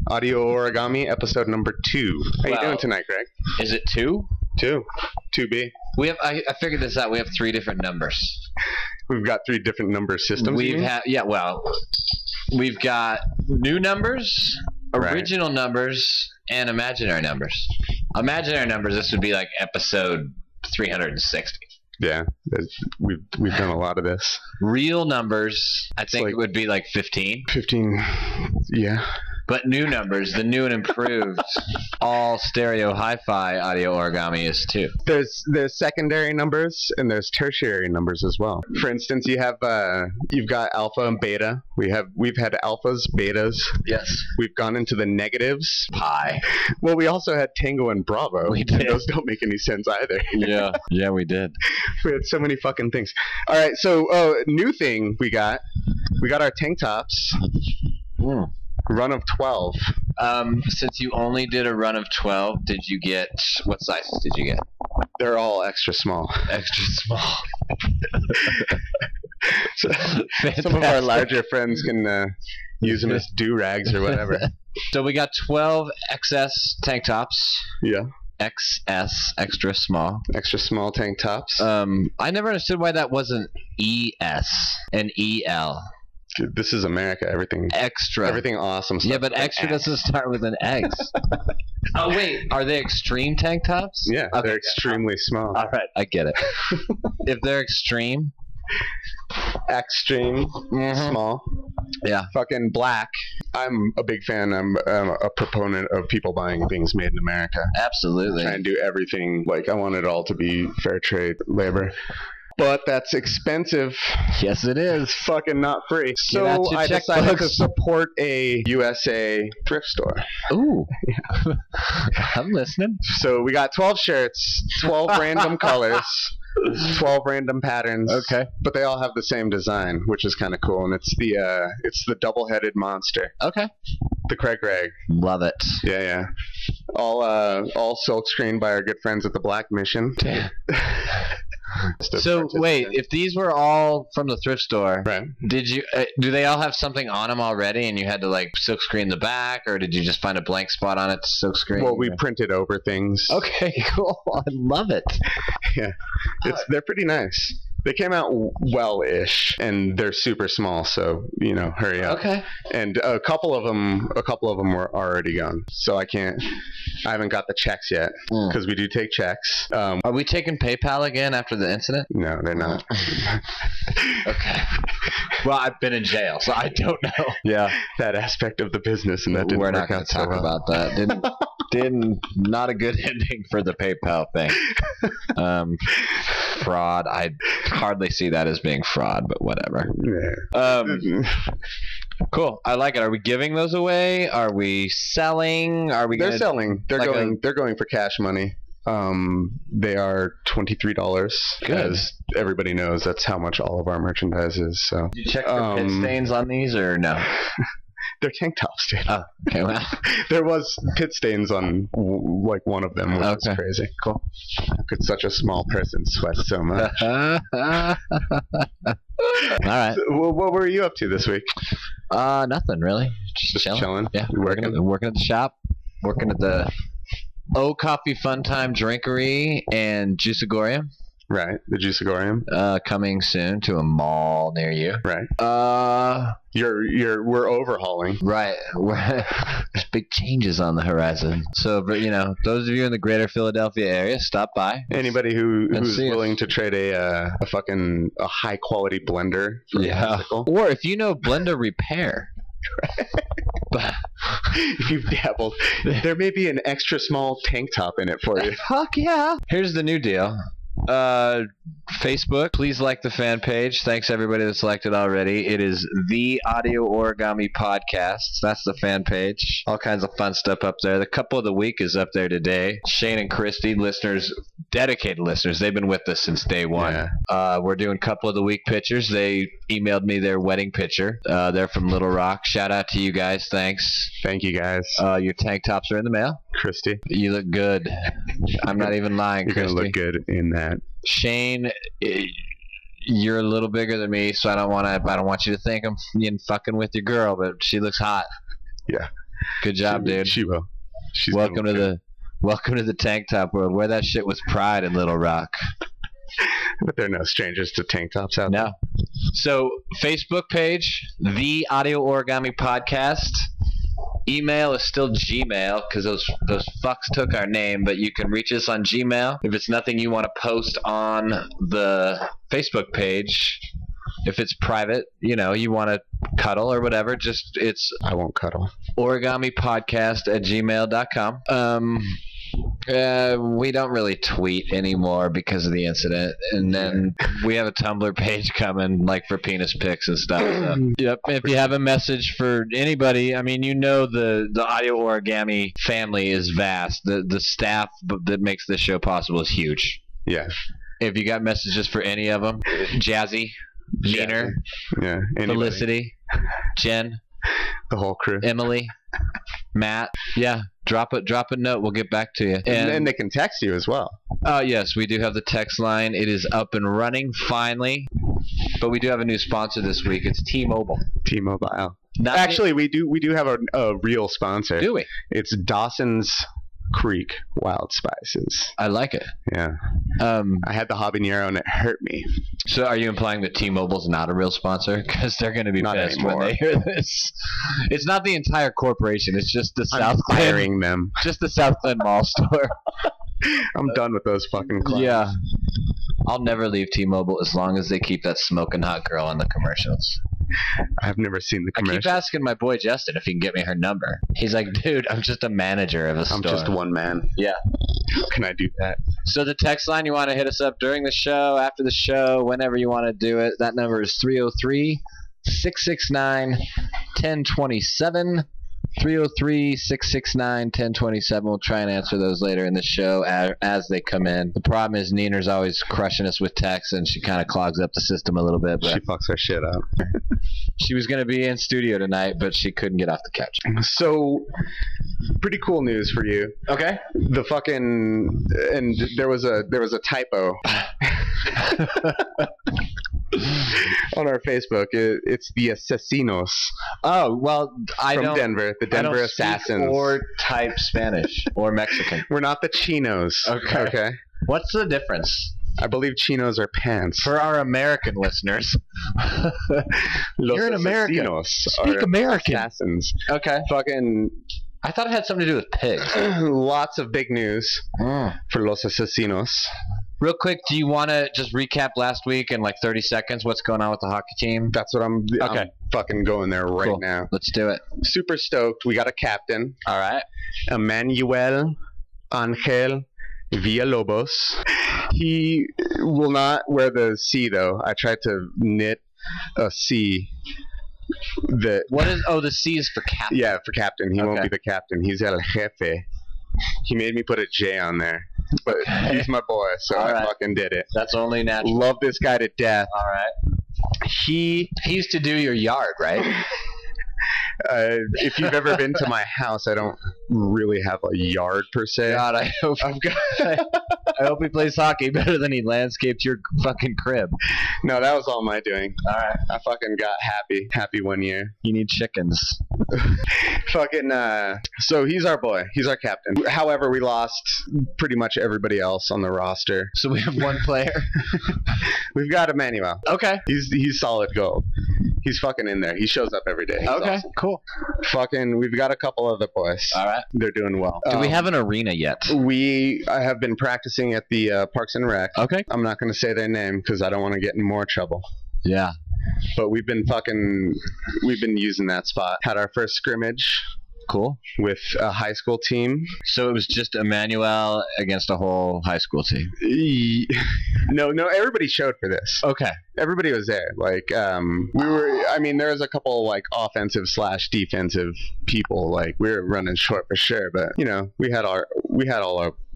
Audio Origami, episode number 2. How you doing tonight, Greg? Is it 2? 2. 2B. We have. I figured this out. We have 3 different numbers. We've got 3 different number systems. We've got new numbers, original numbers, and imaginary numbers. Imaginary numbers. This would be like episode 360. Yeah, we've done a lot of this. Real numbers, I think it would be like 15. 15, yeah. But new numbers, the new and improved all stereo hi-fi audio origami is 2. There's secondary numbers and there's tertiary numbers as well. For instance, you've got alpha and beta. We've had alphas, betas. Yes. We've gone into the negatives. Pi. Well, we also had Tango and Bravo. We did. Those don't make any sense either. Yeah, we did. We had so many fucking things. All right, so new thing we got our tank tops. Run of 12. Since you only did a run of 12, what sizes did you get? They're all extra small. Extra small. Some of our larger friends can use them as do-rags or whatever. So we got 12 XS tank tops. Yeah. XS, extra small. Extra small tank tops. I never understood why that wasn't ES and EL. Dude, this is America. Everything extra. Everything awesome stuff. Yeah, but extra doesn't start with an X. Oh, wait. Are they extreme tank tops? Yeah, okay. They're extremely small. All right, I get it. If they're extreme. Small. Yeah. Fucking black. I'm a big fan. I'm a proponent of people buying things made in America. Absolutely. Try and do everything. I want it all to be fair trade labor. But that's expensive. Yes, it is. Fucking not free. So I decided to support a USA thrift store. Ooh. Yeah. I'm listening. So we got 12 shirts, 12 random colors, 12 random patterns. Okay. But they all have the same design, which is kind of cool. And it's the double-headed monster. Okay. The Gregg. Love it. Yeah. All silk screened by our good friends at the Black Mission. Damn. So wait, if these were all from the thrift store, right? Do they all have something on them already, and you had to silk screen the back, or did you just find a blank spot on it to silk screen? Well, we printed over things. Okay, cool. I love it. Yeah, they're pretty nice. They came out well-ish, and they're super small, so hurry up. Okay. And a couple of them were already gone, so I haven't got the checks yet because we do take checks. Are we taking PayPal again after the incident? No, they're not. Okay. Well, I've been in jail, so I don't know. Yeah, that aspect of the business, and that didn't We're work not out so talk well. About that. Not a good ending for the PayPal thing. Fraud. I hardly see that as being fraud, but whatever. Yeah. Cool. I like it. Are we giving those away? Are we selling? They're selling. They're going for cash money. They are $23. Good. As everybody knows, that's how much all of our merchandise is. So. Did you check the pit stains on these or no? They're tank tops, dude. Oh, okay. Well. There was pit stains on one of them, which was crazy. Cool. How could such a small person sweat so much? All right. So, what were you up to this week? Nothing really. Just chilling. Yeah, you working at the shop. Working at the Coffee Fun Time Drinkery and Juicagorium. Right, the Juicagorium. Coming soon to a mall near you. Right. We're overhauling. Right. There's big changes on the horizon. So, those of you in the greater Philadelphia area, stop by. Anybody who's willing to trade a high quality blender for a bicycle. Or if you know blender repair. But if you've dabbled, there may be an extra small tank top in it for you. Fuck yeah. Here's the new deal. Facebook, please like the fan page. Thanks everybody that's liked it already. It is the Audio Origami Podcast. That's the fan page. All kinds of fun stuff up there. The couple of the week is up there today. Shane and Christy, listeners, dedicated listeners, they've been with us since day one. Yeah. We're doing couple of the week pictures. They emailed me their wedding picture. They're from Little Rock. Shout out to you guys. Thanks. Thank you guys. Your tank tops are in the mail. Christy, you look good. I'm not even lying. You're Christy. Gonna look good in that. Shane, you're a little bigger than me, so I don't want you to think I'm fucking with your girl, but she looks hot. Yeah. Good job, dude. She will. She's Welcome to the tank top world. Wear that shit with pride in Little Rock. But they're no strangers to tank tops out there. No. So, Facebook page, The Audio Origami Podcast. Email is still Gmail because those fucks took our name, but you can reach us on Gmail. If it's nothing you want to post on the Facebook page, if it's private, you want to cuddle or whatever, I won't cuddle. origamipodcast@gmail.com. We don't really tweet anymore because of the incident, and then we have a Tumblr page coming, like for penis pics and stuff. So. Yep. If you have a message for anybody, I mean, the Audio Origami family is vast. The staff that makes this show possible is huge. Yeah. If you got messages for any of them, Jazzy, Neener, Felicity, Jen, the whole crew, Emily, Matt, drop a note. We'll get back to you. And they can text you as well. Yes, we do have the text line. It is up and running finally. But we do have a new sponsor this week. It's T-Mobile. T-Mobile. Actually, we do have a real sponsor. Do we? It's Dawson's Creek Wild Spices. I like it. Yeah. I had the habanero and it hurt me. So are you implying that T-Mobile's not a real sponsor? Because they're going to be pissed anymore. when they hear this. It's not the entire corporation. It's just the I'm firing Glen. them. Just the South Glen Mall store. I'm done with those fucking clowns. Yeah. I'll never leave T-Mobile as long as they keep that smoking hot girl on the commercials. I've never seen the I commercial. keep asking my boy Justin if he can get me her number. He's like, dude, I'm just a manager of a store. I'm just one man. Yeah. How can I do that? So the text line, you want to hit us up during the show, after the show, whenever you want to do it. That number is 303-669-1027. 303-669-1027. We'll try and answer those later in the show as they come in. The problem is Neener's always crushing us with texts, and she kind of clogs up the system a little bit. But she fucks her shit up. She was going to be in studio tonight, but she couldn't get off the couch. So, pretty cool news for you. Okay. The fucking... And there was a typo. On our Facebook, it's the Asesinos. Oh, well, from Denver, the Denver Assassins. Or type Spanish or Mexican. We're not the Chinos. Okay. What's the difference? I believe chinos are pants. For our American listeners. You're an American. Speak American. Assassins. Okay. Fucking... I thought it had something to do with pigs. Lots of big news for Los Asesinos. Real quick, do you want to just recap last week in like 30 seconds what's going on with the hockey team? That's what I'm fucking going there right now. Let's do it. Super stoked. We got a captain. All right. Emmanuel Angel Villalobos. He will not wear the C, though. I tried to knit a C. What is... Oh, the C is for captain. Yeah, for captain. He won't be the captain. He's el jefe. He made me put a J on there. But he's my boy, so I fucking did it. That's only natural. Love this guy to death. All right. He used to do your yard, right? If you've ever been to my house, I don't really have a yard per se. God, I hope he plays hockey better than he landscaped your fucking crib. No, that was all my doing. All right. I fucking got happy one year. You need chickens. Fucking, so he's our boy. He's our captain. However, we lost pretty much everybody else on the roster. So we have one player? We've got Emmanuel. Okay. He's solid gold. He's fucking in there. He shows up every day. He's awesome. Cool. Fucking, we've got a couple other boys. All right. They're doing well. Do we have an arena yet? I have been practicing at the Parks and Rec. Okay. I'm not going to say their name because I don't want to get in more trouble. Yeah. But we've been using that spot. Had our first scrimmage. Cool. With a high school team. So it was just Emmanuel against a whole high school team? No, everybody showed for this. Okay. Everybody was there. Like, there was a couple, like, offensive/defensive people. Like, we were running short for sure, but, we had all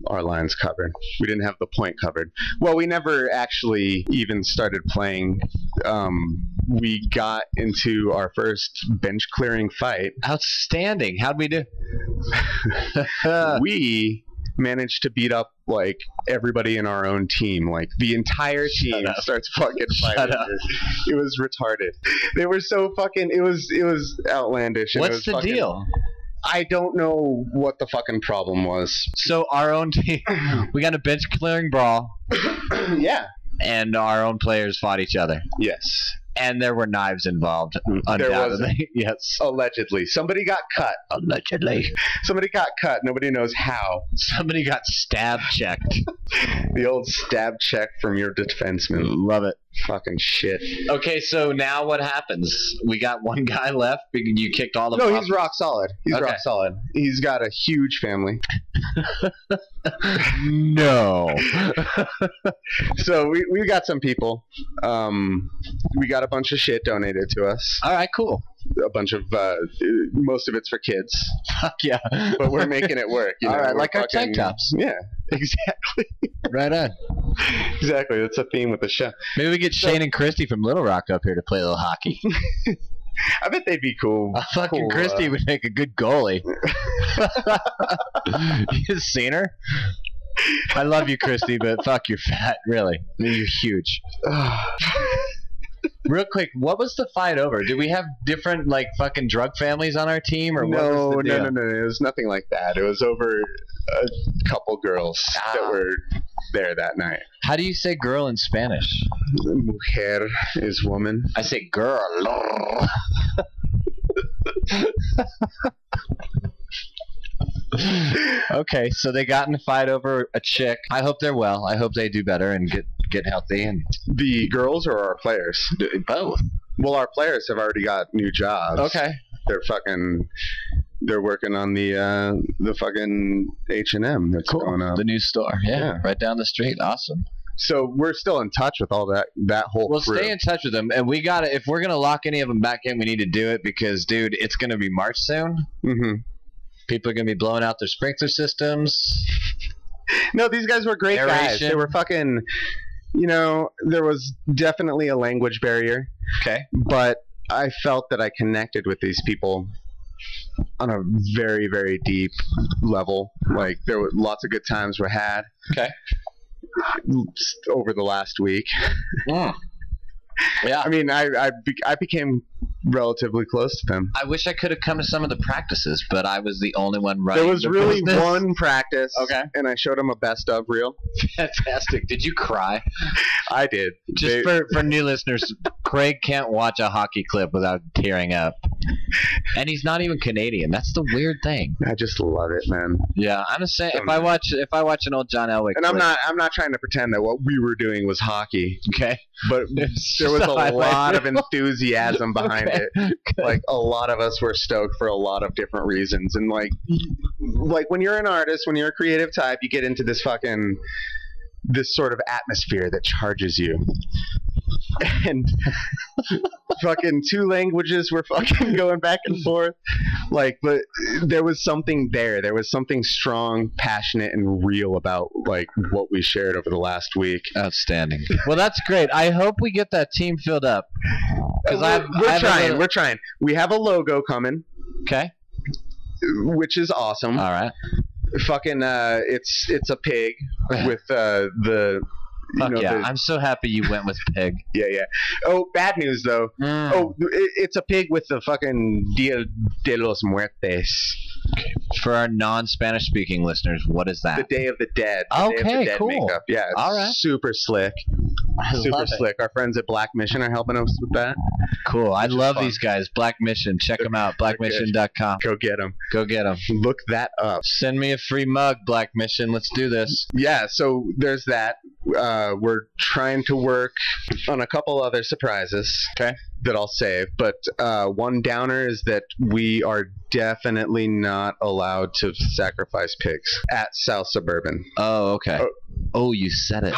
our lines covered. We didn't have the point covered. Well, we never actually even started playing. We got into our first bench clearing fight. Outstanding. How'd we do? We managed to beat up like everybody in our own team. Like the entire team starts fucking fighting. It was retarded. They were so fucking. It was outlandish. What's the deal? I don't know what the fucking problem was. So our own team, we got a bench clearing brawl. Yeah. And our own players fought each other. Yes. And there were knives involved, undoubtedly. Yes. Allegedly. Somebody got cut. Allegedly. Somebody got cut. Nobody knows how. Somebody got stab checked. The old stab check from your defenseman. Love it. Fucking shit. Okay, so now what happens? We got one guy left. You kicked all the No, he's rock solid. He's Okay. rock solid. He's got a huge family. No. So we got some people. We got a bunch of shit donated to us. All right, cool. A bunch of most of it's for kids. Fuck yeah. But we're making it work. You All know? right, We're like our tank tops. Yeah, exactly. Right on. Exactly. That's a theme with the show. Maybe we get Shane and Christy from Little Rock up here to play a little hockey. I bet they'd be cool. Fucking cool, Christy would make a good goalie. You seen her? I love you, Christy, but fuck, you're fat. Really, you're huge. Real quick, what was the fight over? Did we have different like fucking drug families on our team, or what was the deal? No. It was nothing like that. It was over a couple girls that were there that night. How do you say girl in Spanish? Mujer is woman. I say girl. Okay, so they got in a fight over a chick. I hope they're well. I hope they do better and get healthy. And The girls or our players? both. Well, our players have already got new jobs. Okay. They're working on the fucking H&M that's going up. The new store. Yeah, right down the street. Awesome. So we're still in touch with all that whole We'll crew. stay in touch with them, and we got to. If we're gonna lock any of them back in, we need to do it because, dude, it's gonna be March soon. Mm-hmm. People are gonna be blowing out their sprinkler systems. No, these guys were great guys. Aeration. They were fucking. You know, there was definitely a language barrier. Okay. But I felt that I connected with these people on a very, very deep level. Like, there were lots of good times were had. Okay. Over the last week. Mm. Yeah. I mean, I became relatively close to them. I wish I could have come to some of the practices, but I was the only one running. There was the really business. one practice. Okay. And I showed them a best of reel. Fantastic. Did you cry? I did. Just for new listeners, Craig can't watch a hockey clip without tearing up. And he's not even Canadian. That's the weird thing. I just love it, man. Yeah, I'm just saying. If I watch an old John Elway, And clip, I'm not trying to pretend that what we were doing was hockey, okay, but there was a lot of enthusiasm behind Okay. it. Like, a lot of us were stoked for a lot of different reasons. And like when you're an artist, when you're a creative type, you get into this sort of atmosphere that charges you. And fucking two languages were fucking going back and forth. Like, but there was something there. There was something strong, passionate, and real about like what we shared over the last week. outstanding. Well, that's great. I hope we get that team filled up. Because We're trying. We have a logo coming, Okay. which is awesome. All right. Fucking, it's a pig with the. Fuck yeah. I'm so happy you went with pig. Yeah. Oh, bad news though. Mm. Oh, it's a pig with the fucking Dia de los Muertes. For our non-Spanish speaking listeners, what is that? The Day of the Dead. The Day of Okay, the Dead cool. Makeup. Yeah, it's All right. super slick. Super slick. Our friends at Black Mission are helping us with that. Cool. I love fun. these guys. Black Mission. Check them out. BlackMission.com. Go get them. Go get them. Look that up. Send me a free mug, Black Mission. Let's do this. Yeah, so there's that. We're trying to work on a couple other surprises. Okay. That I'll save. But one downer is that we are definitely not allowed to sacrifice pigs at South Suburban. Oh, okay. Oh, you said it.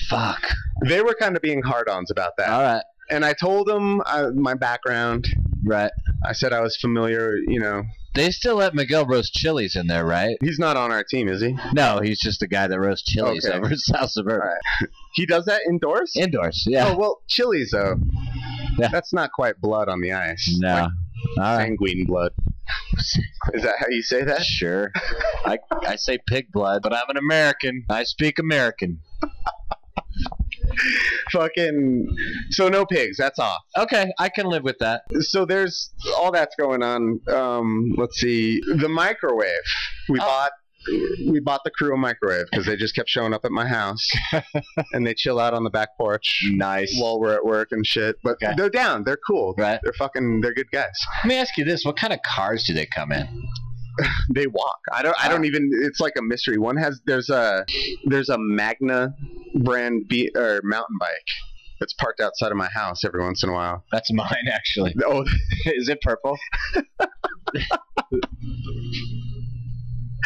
Fuck. They were kind of being hard-ons about that. All right. And I told them my background. Right. I said I was familiar, you know. They still let Miguel roast chilies in there, right? He's not on our team, is he? No, he's just the guy that roasts chilies Okay. over at South Suburban. Right. He does that indoors? Indoors, yeah. Oh, well, chilies, though. Yeah. That's not quite blood on the ice. No. Like All right. sanguine blood. Is that how you say that? Sure. I say pig blood, but I'm an American. I speak American. Fucking. So no pigs. That's off. Okay, I can live with that. So there's all that's going on. Let's see. The microwave. We bought the crew a microwave because they just kept showing up at my house and they chill out on the back porch. Nice. While we're at work and shit. But they're down. They're cool. Right. They're good guys. Let me ask you this: what kind of cars do they come in? They walk. I don't even. It's like a mystery. There's a Magna brand mountain bike that's parked outside of my house every once in a while. That's mine, actually. Oh, is it purple?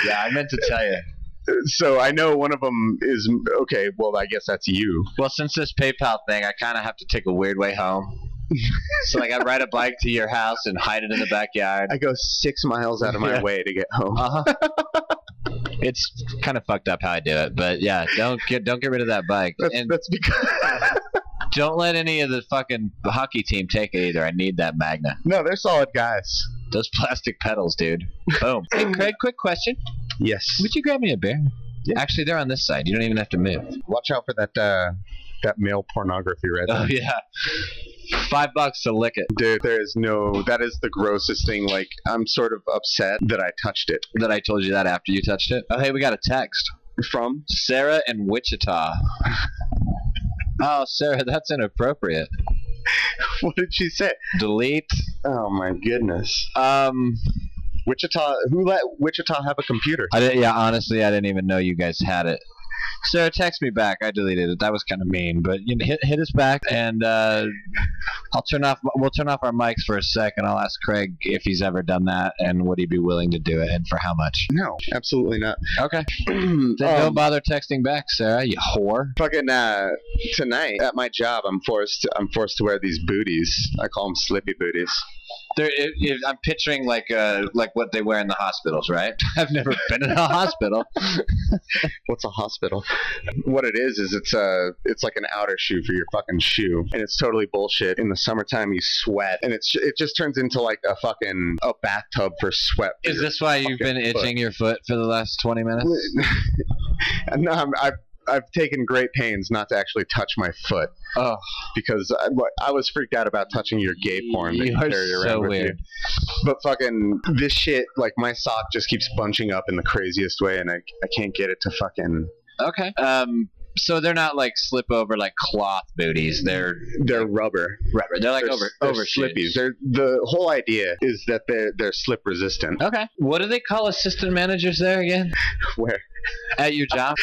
Yeah, I meant to tell you. So I know one of them is okay. Well, I guess that's you. Well, since this PayPal thing, I kind of have to take a weird way home. So like, I ride a bike to your house and hide it in the backyard. I go 6 miles out of my way to get home. It's kind of fucked up how I do it, but yeah, don't get rid of that bike. That's because don't let any of the fucking hockey team take it either. I need that Magna. No, they're solid guys. Those plastic pedals, dude. Boom. Hey, Craig, quick question. Yes. Would you grab me a beer? Yeah. Actually, they're on this side. You don't even have to move. Watch out for that male pornography right there. Oh, yeah. $5 to lick it. Dude, that is the grossest thing. Like, I'm sort of upset that I touched it. That I told you that after you touched it? Oh, hey, we got a text. From? Sarah in Wichita. Oh, Sarah, that's inappropriate. What did she say? Delete. Oh, my goodness. Wichita, who let Wichita have a computer? Honestly, I didn't even know you guys had it. Sarah, text me back. I deleted it. That was kind of mean, but hit us back, and we'll turn off our mics for a sec, and I'll ask Craig if he's ever done that, and would he be willing to do it, and for how much? No, absolutely not. Okay. Then don't bother texting back, Sarah. You whore. Fucking tonight at my job, I'm forced to wear these booties. I call them slippy booties. I'm picturing like what they wear in the hospitals, right? I've never been in a hospital. What's a hospital? What it is it's like an outer shoe for your fucking shoe, and it's totally bullshit. In the summertime, you sweat, and it just turns into like a bathtub for sweat. Is this why you've been itching your foot for the last 20 minutes? No, I've taken great pains not to actually touch my foot. Oh, because I was freaked out about touching your gay porn that you carry around so with weird. you. But fucking this shit, like my sock just keeps bunching up in the craziest way, and I can't get it to fucking. Okay. So they're not like slip over like cloth booties. They're rubber. They're like over slippies. The whole idea is that they're slip resistant. Okay. What do they call assistant managers there again? Where? At your job?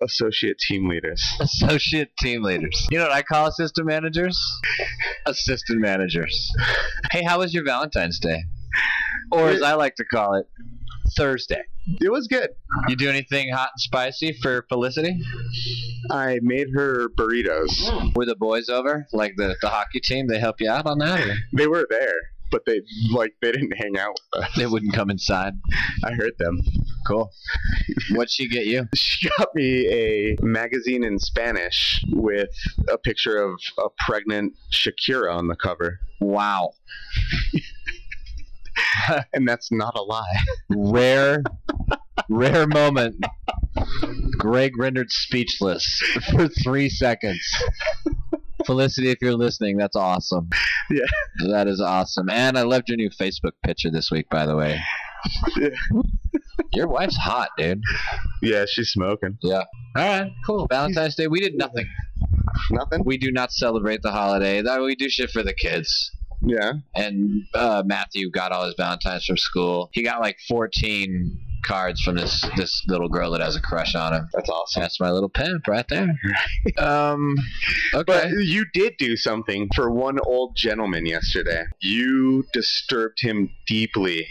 Associate team leaders. Associate team leaders. You know what I call assistant managers? Assistant managers. Hey, how was your Valentine's Day? Or as I like to call it, Thursday. It was good. You do anything hot and spicy for Felicity? I made her burritos. Were the boys over? Like the hockey team? They help you out on that? Or? They were there, but they didn't hang out with us. They wouldn't come inside. I heard them. Cool. What'd she get you? She got me a magazine in Spanish with a picture of a pregnant Shakira on the cover. Wow. And that's not a lie. Rare moment. Gregg rendered speechless for 3 seconds. Felicity, if you're listening, that's awesome. Yeah. That is awesome. And I loved your new Facebook picture this week, by the way. Yeah. Your wife's hot, dude. Yeah, she's smoking. Yeah. All right, cool. Valentine's Day, we did nothing. Nothing? We do not celebrate the holiday. We do shit for the kids. Yeah. And Matthew got all his Valentines from school. He got like 14 cards from this little girl that has a crush on him. That's awesome. That's my little pimp right there. Okay. But you did do something for one old gentleman yesterday. You disturbed him deeply.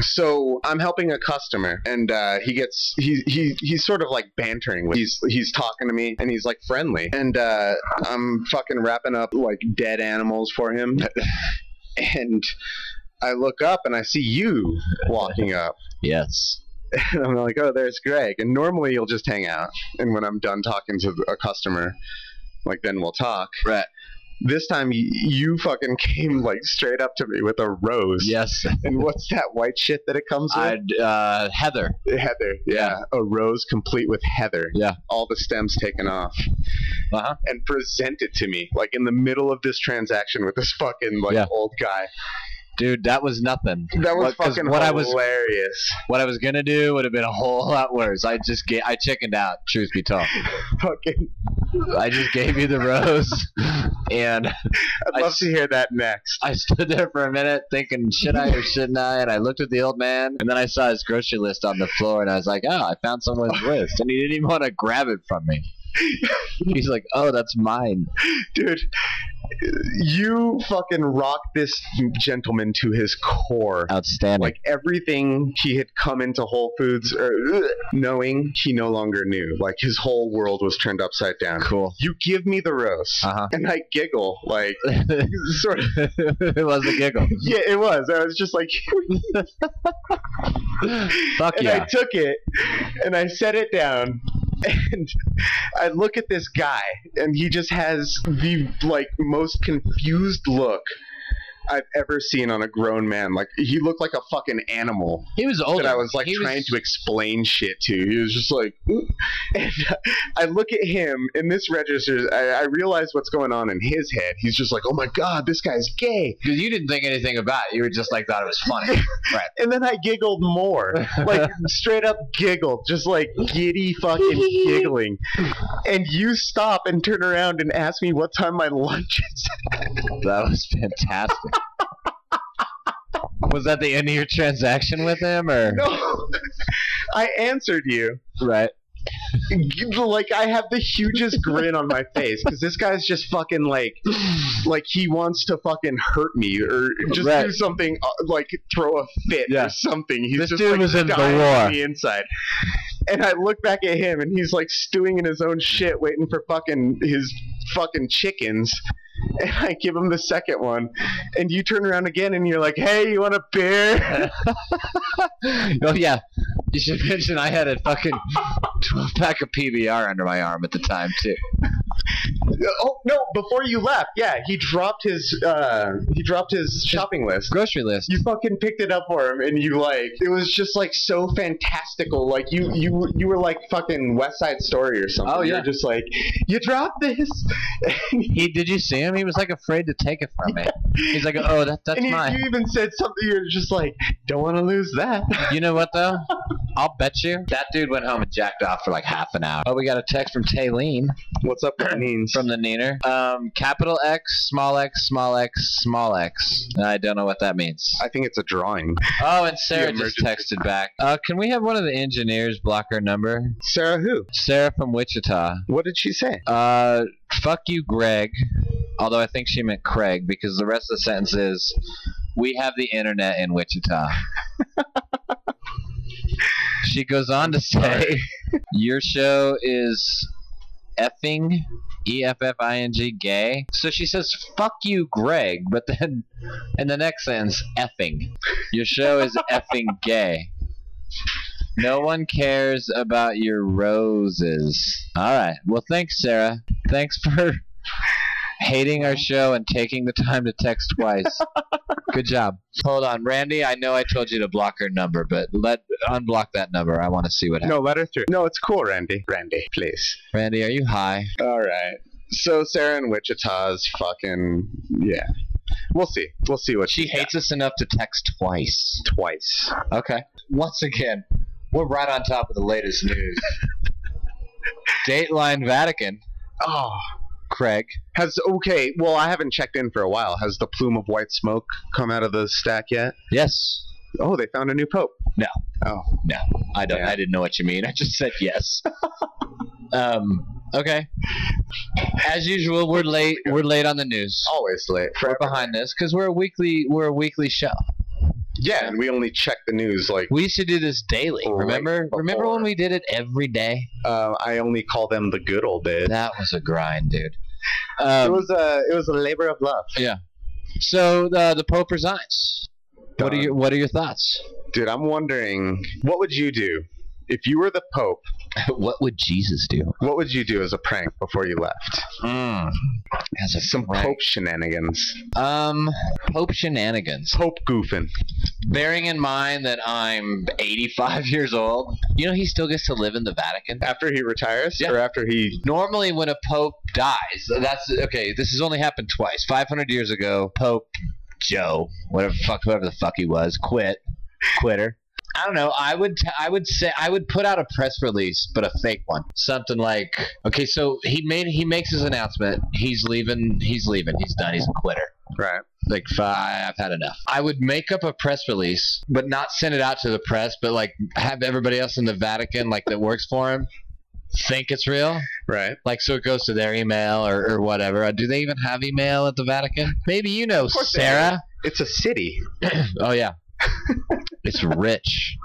So I'm helping a customer, and he's sort of like bantering with. He's talking to me, and he's like friendly, and I'm fucking wrapping up like dead animals for him, and I look up and I see you walking up. Yes. And I'm like, oh, there's Gregg. And normally you'll just hang out. And when I'm done talking to a customer, like, then we'll talk. Right. This time you fucking came like straight up to me with a rose. Yes. And what's that white shit that it comes with? Heather. Heather. Yeah. A rose complete with heather. Yeah. All the stems taken off. Uh-huh. And present it to me like in the middle of this transaction with this fucking old guy. Dude, that was nothing. That was fucking hilarious. What I was gonna do would have been a whole lot worse. I chickened out, truth be told. Fucking. I just gave you the rose, and I'd love to hear that next. I stood there for a minute thinking, should I or shouldn't I? And I looked at the old man, and then I saw his grocery list on the floor, and I was like, oh, I found someone's list, and he didn't even want to grab it from me. He's like, oh, that's mine. Dude, you fucking rocked this gentleman to his core. Outstanding. Like everything he had come into Whole Foods knowing, he no longer knew. Like his whole world was turned upside down. Cool. You give me the rose, and I giggle like sort of. It was a giggle. Yeah, it was. I was just like, fuck and yeah. I took it and I set it down. And I look at this guy, and he just has the most confused look I've ever seen on a grown man. Like he looked like a fucking animal. He was older. That I was trying to explain shit to. He was just like, ooh. And I look at him, and this registers. I realize what's going on in his head. He's just like, oh my god, this guy's gay. Because you didn't think anything about it. You were just like thought it was funny. Right. And then I giggled more, like straight up giggled, just like giddy fucking giggling. And you stop and turn around and ask me what time my lunch is. That was fantastic. Was that the end of your transaction with him, or? No, I answered you. Right. Like I have the hugest grin on my face because this guy's just fucking like he wants to fucking hurt me or just do something like throw a fit or something. He's this just dude was in the war on the inside. And I look back at him and he's like stewing in his own shit, waiting for his fucking chickens. And I give him the second one, and you turn around again, and you're like, "Hey, you want a beer?" Oh yeah, you should mention I had a fucking 12-pack of PBR under my arm at the time too. Oh no! Before you left, yeah, he dropped his shopping list, grocery list. You fucking picked it up for him, and it was just like so fantastical. Like you were like fucking West Side Story or something. Oh yeah, you're just like you dropped this. Did you see him? He was like afraid to take it from me. He's like, oh, that's and mine. You even said something. You're just like, don't want to lose that. You know what though? I'll bet you that dude went home and jacked off for like half an hour. Oh, we got a text from Taylene. What's up, Neen's? From the Neener. Capital X, small x, small x, small x. I don't know what that means. I think it's a drawing. Oh, and Sarah just texted back. Can we have one of the engineers block her number? Sarah who? Sarah from Wichita. What did she say? Fuck you, Gregg. Although I think she meant Craig because the rest of the sentence is, we have the internet in Wichita. She goes on to say, your show is effing, E-F-F-I-N-G, gay. So she says, fuck you, Gregg, but then in the next sentence, effing. Your show is effing gay. No one cares about your roses. Alright, well thanks, Sarah. Thanks for hating our show and taking the time to text twice. Good job. Hold on, Randy, I know I told you to block her number, but unblock that number. I want to see what happens. No, let her through. No, it's cool, Randy. Randy, please. Randy, are you high? Alright. So Sarah in Wichita's fucking, yeah. We'll see. We'll see what she hates us enough to text twice. Twice. Okay. Once again, we're right on top of the latest news. Dateline Vatican. Oh. Craig. Okay, well, I haven't checked in for a while. Has the plume of white smoke come out of the stack yet? Yes. Oh, they found a new pope. No. Oh. No. I didn't know what you mean. I just said yes. Okay. As usual, we're late. We're late on the news. Always late. We're behind this because we're a weekly show. Yeah, and we only check the news like we used to do this daily. Remember when we did it every day? I only call them the good old days. That was a grind, dude. It was a labor of love. Yeah. So the Pope resigns. What are your thoughts? Dude, I'm wondering, what would you do if you were the Pope, What would Jesus do? what would you do as a prank before you left? As a Some prank. Pope shenanigans. Pope shenanigans. Pope goofing. Bearing in mind that I'm 85 years old, you know he still gets to live in the Vatican? After he retires? Yeah. Or after he... Normally when a pope dies, okay, this has only happened twice. 500 years ago, Pope Joe, whoever the fuck he was, quitter. I don't know. I would say I would put out a press release, but a fake one. Something like, okay, so he makes his announcement. He's leaving. He's done. He's a quitter. Right. Like, I've had enough. I would make up a press release, but not send it out to the press, but like have everybody else in the Vatican, like that works for him, think it's real. Right. Like, so it goes to their email or whatever. Do they even have email at the Vatican? Maybe you know, Sarah. It's a city. Oh yeah. It's rich.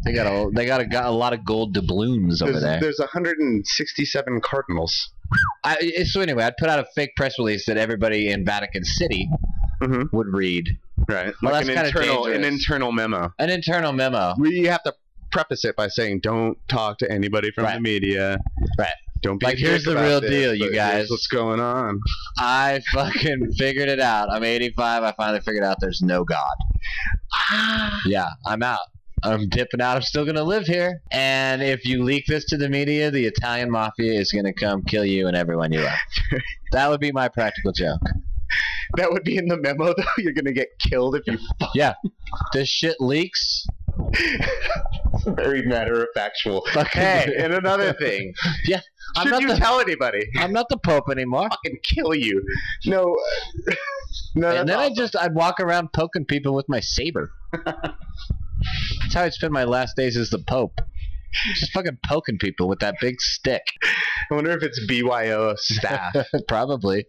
They got a lot of gold doubloons over there. There's 167 cardinals. So anyway, I'd put out a fake press release that everybody in Vatican City would read. Right. Well, Like that's an internal memo. An internal memo. We have to preface it by saying, don't talk to anybody from the media. Right. Don't be like, here's the real deal, you guys. Here's what's going on. I fucking figured it out. I'm 85. I finally figured out there's no God. Yeah, I'm out. I'm dipping out. I'm still going to live here. And if you leak this to the media, the Italian mafia is going to come kill you and everyone you love. That would be my practical joke. That would be in the memo, though. You're going to get killed if you... Yeah. This shit leaks. Very matter-of-factual. Okay. Hey, and another thing. Yeah. Should you tell anybody? I'm not the Pope anymore. Fucking kill you. No. And then I'd walk around poking people with my saber. That's how I'd spend my last days as the Pope. Just fucking poking people with that big stick. I wonder if it's BYO staff. Probably.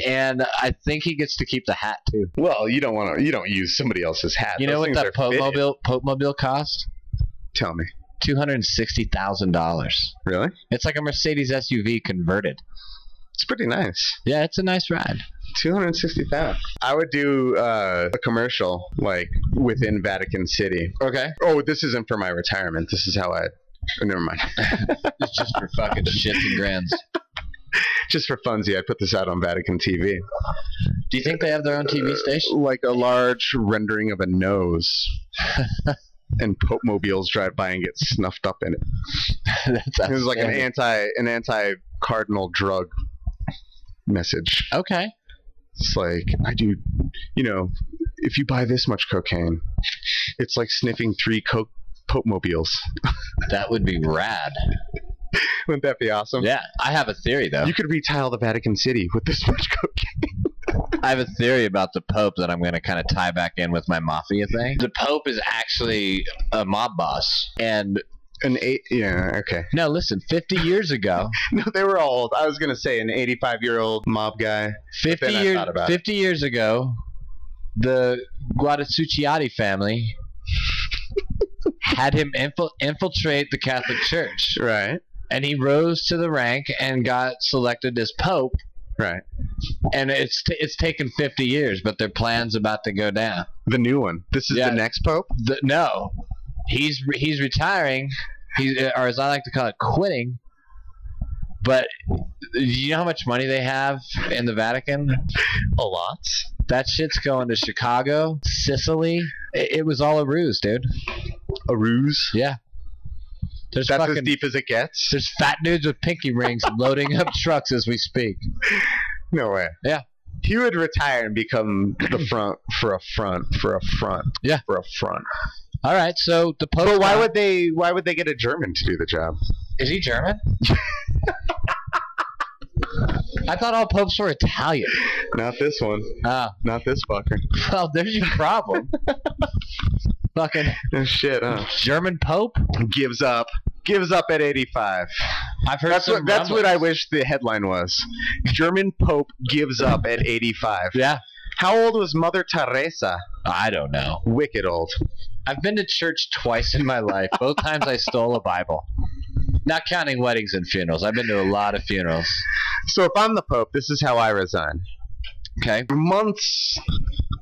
And I think he gets to keep the hat too. Well, you don't use somebody else's hat. You know what that Pope Mobile cost? Tell me. $260,000. Really? It's like a Mercedes SUV converted. It's pretty nice. Yeah, it's a nice ride. 260,000. I would do a commercial like within Vatican City. Okay. Oh, this isn't for my retirement. This is how I. Oh, never mind. It's just for fucking shits and grins. Just for funsie, I put this out on Vatican TV. Do you think they have their own TV station? Like a large rendering of a nose. And Pope mobiles drive by and get snuffed up in it. It was like an anti-cardinal drug message. Okay. It's like, I do, if you buy this much cocaine, it's like sniffing 3 Pope mobiles. That would be rad. Wouldn't that be awesome? Yeah, I have a theory though. You could retile the Vatican City with this much cocaine. I have a theory about the Pope that I'm going to kind of tie back in with my mafia thing. The Pope is actually a mob boss. And okay. No, listen, 50 years ago. No, they were all old. I was going to say an 85-year-old mob guy. 50 years ago, the Guadasucciati family had him infiltrate the Catholic Church. Right. And he rose to the rank and got selected as Pope. Right. And it's taken 50 years, but their plan's about to go down. The new one. This is the next Pope? No. He's retiring. Or as I like to call it, quitting. But do you know how much money they have in the Vatican? A lot. That shit's going to Chicago, Sicily. It was all a ruse, dude. A ruse? Yeah. That's as deep as it gets? There's fat dudes with pinky rings loading up trucks as we speak. No way. Yeah. He would retire and become the front for a front. Yeah. For a front. All right, so the Pope. But why would they get a German to do the job? Is he German? I thought all popes were Italian. Not this one. Not this fucker. Well, there's your problem. Fucking no shit, huh? German Pope gives up at 85. I've heard that's what I wish the headline was. German Pope gives up at 85. Yeah. How old was Mother Teresa? I don't know. Wicked old. I've been to church twice in my life. Both times I stole a Bible. Not counting weddings and funerals. I've been to a lot of funerals. So if I'm the Pope, this is how I resign. Okay. Months,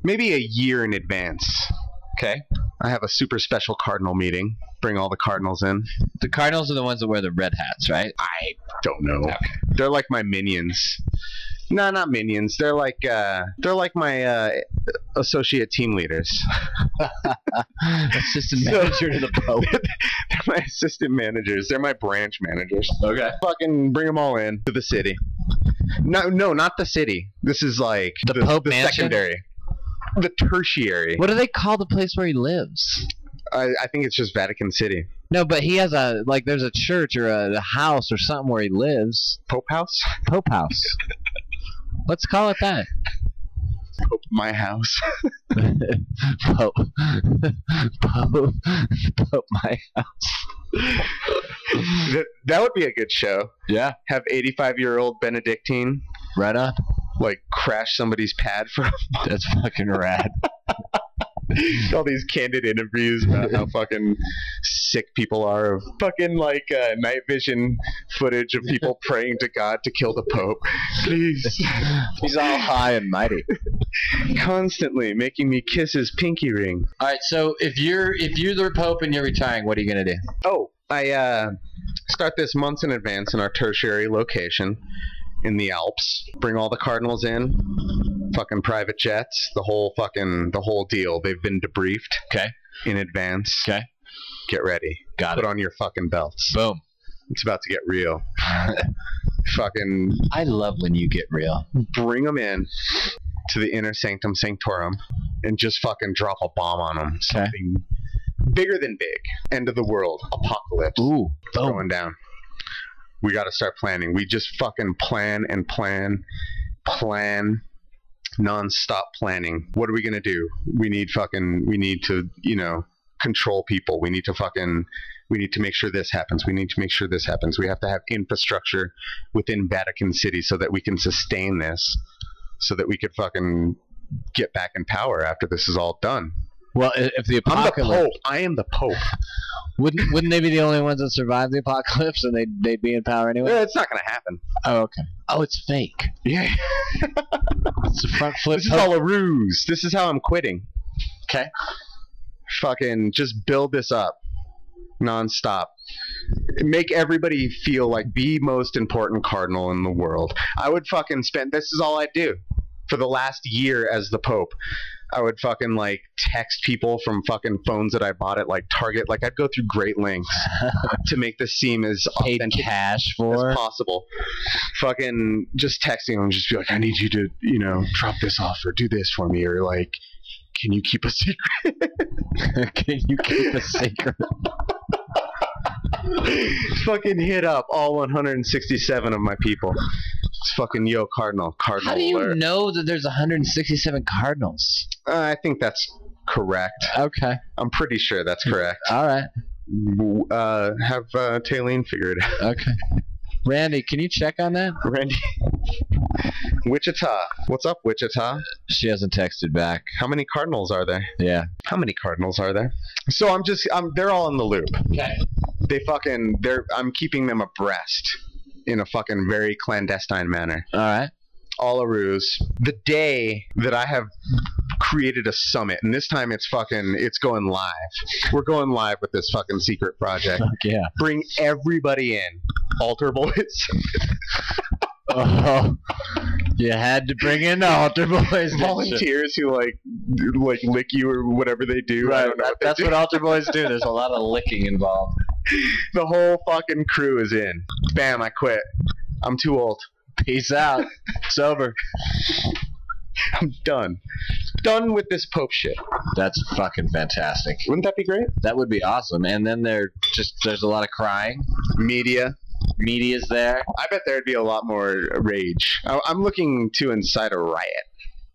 maybe a year in advance. Okay. I have a super special cardinal meeting. Bring all the cardinals in. The cardinals are the ones that wear the red hats, right? I don't know. Okay. They're like my minions. No, not minions. They're like my associate team leaders. Assistant manager to the Pope. They're my assistant managers. They're my branch managers. Okay. Fucking bring them all in to the city. No, not the city. This is like the Pope the mansion? secondary. The tertiary. What do they call the place where he lives? I think it's just Vatican City. No, but he has there's a church or a house or something where he lives. Pope House? Pope House. Let's call it that. Pope my house. Pope my house. That would be a good show. Yeah. Have 85-year-old Benedictine Right on. like crash somebody's pad for That's fucking rad. all these candid interviews about how fucking sick people are of fucking like night vision footage of people praying to God to kill the Pope. Please. He's all high and mighty. Constantly making me kiss his pinky ring. All right, so if you're the Pope and you're retiring, what are you gonna do? Oh, I start this months in advance in our tertiary location in the Alps. Bring all the cardinals in. Fucking private jets, the whole deal. They've been debriefed. Okay. In advance. Okay. Get ready. Got it. Put on your fucking belts. Boom. It's about to get real. Fucking I love when you get real. bring them in to the inner sanctum sanctorum and just fucking drop a bomb on them. Something bigger than big. End of the world. Apocalypse. Ooh. Boom. Going down. We got to start planning. We just fucking plan and plan. Non-stop planning. What are we gonna do? We need to, control people. We need to make sure this happens. We need to make sure this happens. We have to have infrastructure within Vatican City so that we can sustain this, so that we could fucking get back in power after this is all done. Well, if the apocalypse... I'm the Pope. I am the Pope. Wouldn't they be the only ones that survive the apocalypse and they'd be in power anyway? Yeah, it's not going to happen. Oh, okay. Oh, it's fake. Yeah. It's a front flip. This is all a ruse. This is how I'm quitting. Okay. Fucking just build this up nonstop. Make everybody feel like the most important cardinal in the world. I would fucking spend... This is all I do. For the last year as the Pope, I would fucking like text people from fucking phones that I bought at like Target. Like I'd go through great lengths to make this seem as paid authentic cash for as possible. Fucking just texting them, just be like, I need you to, drop this off or do this for me, or like, can you keep a secret? Can you keep a secret? Fucking hit up all 167 of my people. It's fucking Cardinal How do you alert. know that there's 167 cardinals? I think that's correct. Okay. I'm pretty sure that's correct. All right. Have Taylene figure it out. Okay. Randy, can you check on that? Randy. Wichita. What's up, Wichita? She hasn't texted back. How many cardinals are there? Yeah. How many cardinals are there? So they're all in the loop. Okay. I'm keeping them abreast in a fucking very clandestine manner. All right. All a ruse. The day that I have created a summit, and this time it's going live. We're going live with this fucking secret project. Fuck yeah. Bring everybody in. Altar boys. Oh, you had to bring in the altar boys. Volunteers who like lick you or whatever they do. Right. I don't know That's what altar boys do. There's a lot of licking involved. The whole fucking crew is in. Bam, I quit. I'm too old. Peace out. It's over. I'm done. Done with this Pope shit. That's fucking fantastic. Wouldn't that be great? That would be awesome. And then there's a lot of crying. Media's there. I bet there'd be a lot more rage. I'm looking to incite a riot.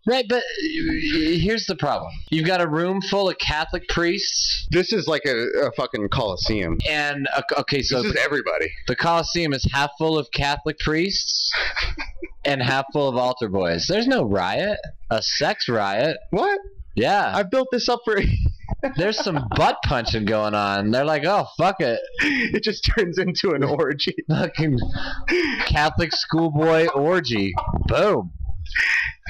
Right, but here's the problem. You've got a room full of Catholic priests. This is like a fucking Colosseum. And, okay, so... This is everybody. The Colosseum is half full of Catholic priests and half full of altar boys. There's no riot. A sex riot. What? Yeah. I built this up for... There's some butt punching going on. They're like, oh, fuck it. It just turns into an orgy. Fucking Catholic schoolboy orgy. Boom.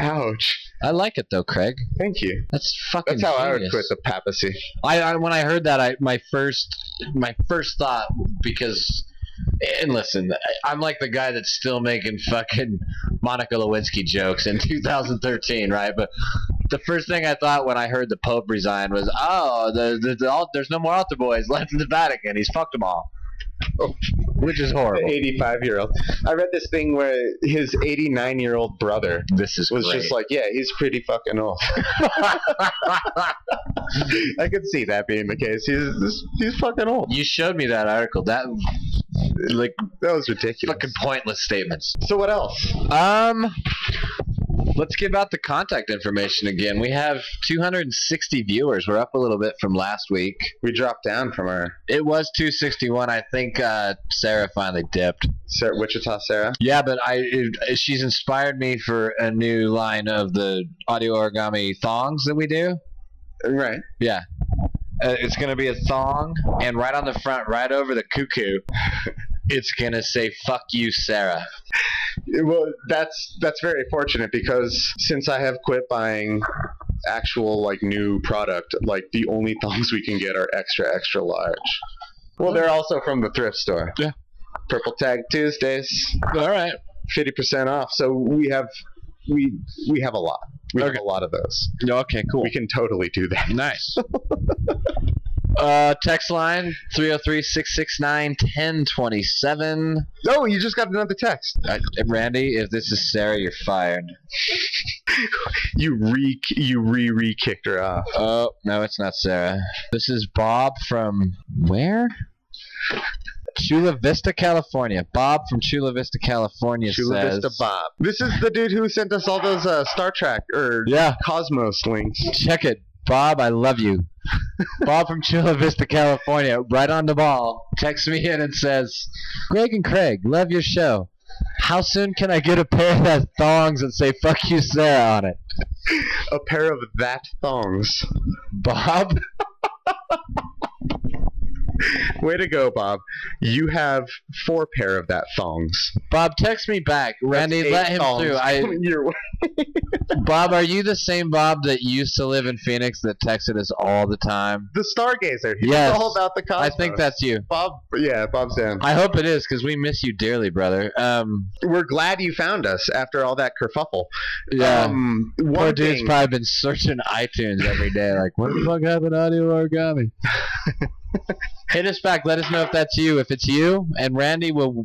Ouch. I like it though, Craig. Thank you. That's fucking. That's how genius. I would quit the papacy. I when I heard that, my first thought, because, and listen, I'm like the guy that's still making fucking Monica Lewinsky jokes in 2013, right? But the first thing I thought when I heard the Pope resign was, oh, there's no more altar boys left in the Vatican. He's fucked them all. Which is horrible. 85-year-old. I read this thing where his 89-year-old brother was great. just like, yeah, he's pretty fucking old. I could see that being the case. He's fucking old. You showed me that article. That was ridiculous. Fucking pointless statements. So what else? Let's give out the contact information again. We have 260 viewers. We're up a little bit from last week. We dropped down from our... It was 261. I think Sarah finally dipped. Wichita Sarah? Yeah, but she's inspired me for a new line of the audio origami thongs that we do. Right. Yeah. It's going to be a thong, and right on the front, right over the cuckoo, it's going to say, fuck you, Sarah. Well, that's very fortunate, because since I have quit buying actual, like, new product, like, the only thongs we can get are extra, extra large. Well, they're also from the thrift store. Yeah. Purple Tag Tuesdays. All right. 50% off. So we have a lot. We have a lot of those. Okay, cool. We can totally do that. Nice. Text line 303-669-1027. Oh, you just got another text. Randy, if this is Sarah, you're fired. You re-kicked her off. Oh, no, it's not Sarah. This is Bob from where? Chula Vista, California. Bob from Chula Vista, California Chula says... Vista Bob. This is the dude who sent us all those Star Trek or Cosmos links. Check it. Bob, I love you. Bob from Chula Vista, California, right on the ball, texts me in and says, Greg and Craig, love your show. How soon can I get a pair of that thongs and say fuck you, Sarah on it? A pair of that thongs. Bob? Way to go, Bob. You have 4 pair of that thongs. Bob, text me back. Randy, let him through. Bob, are you the same Bob that used to live in Phoenix that texted us all the time? The Stargazer. He's all about the cosmos. I think that's you. Bob, yeah, Bob's down. I hope it is, because we miss you dearly, brother. We're glad you found us after all that kerfuffle. Yeah. Poor dude's probably been searching iTunes every day, like, what the fuck happened to audio origami? Hit us back. Let us know if that's you. If it's you, and Randy will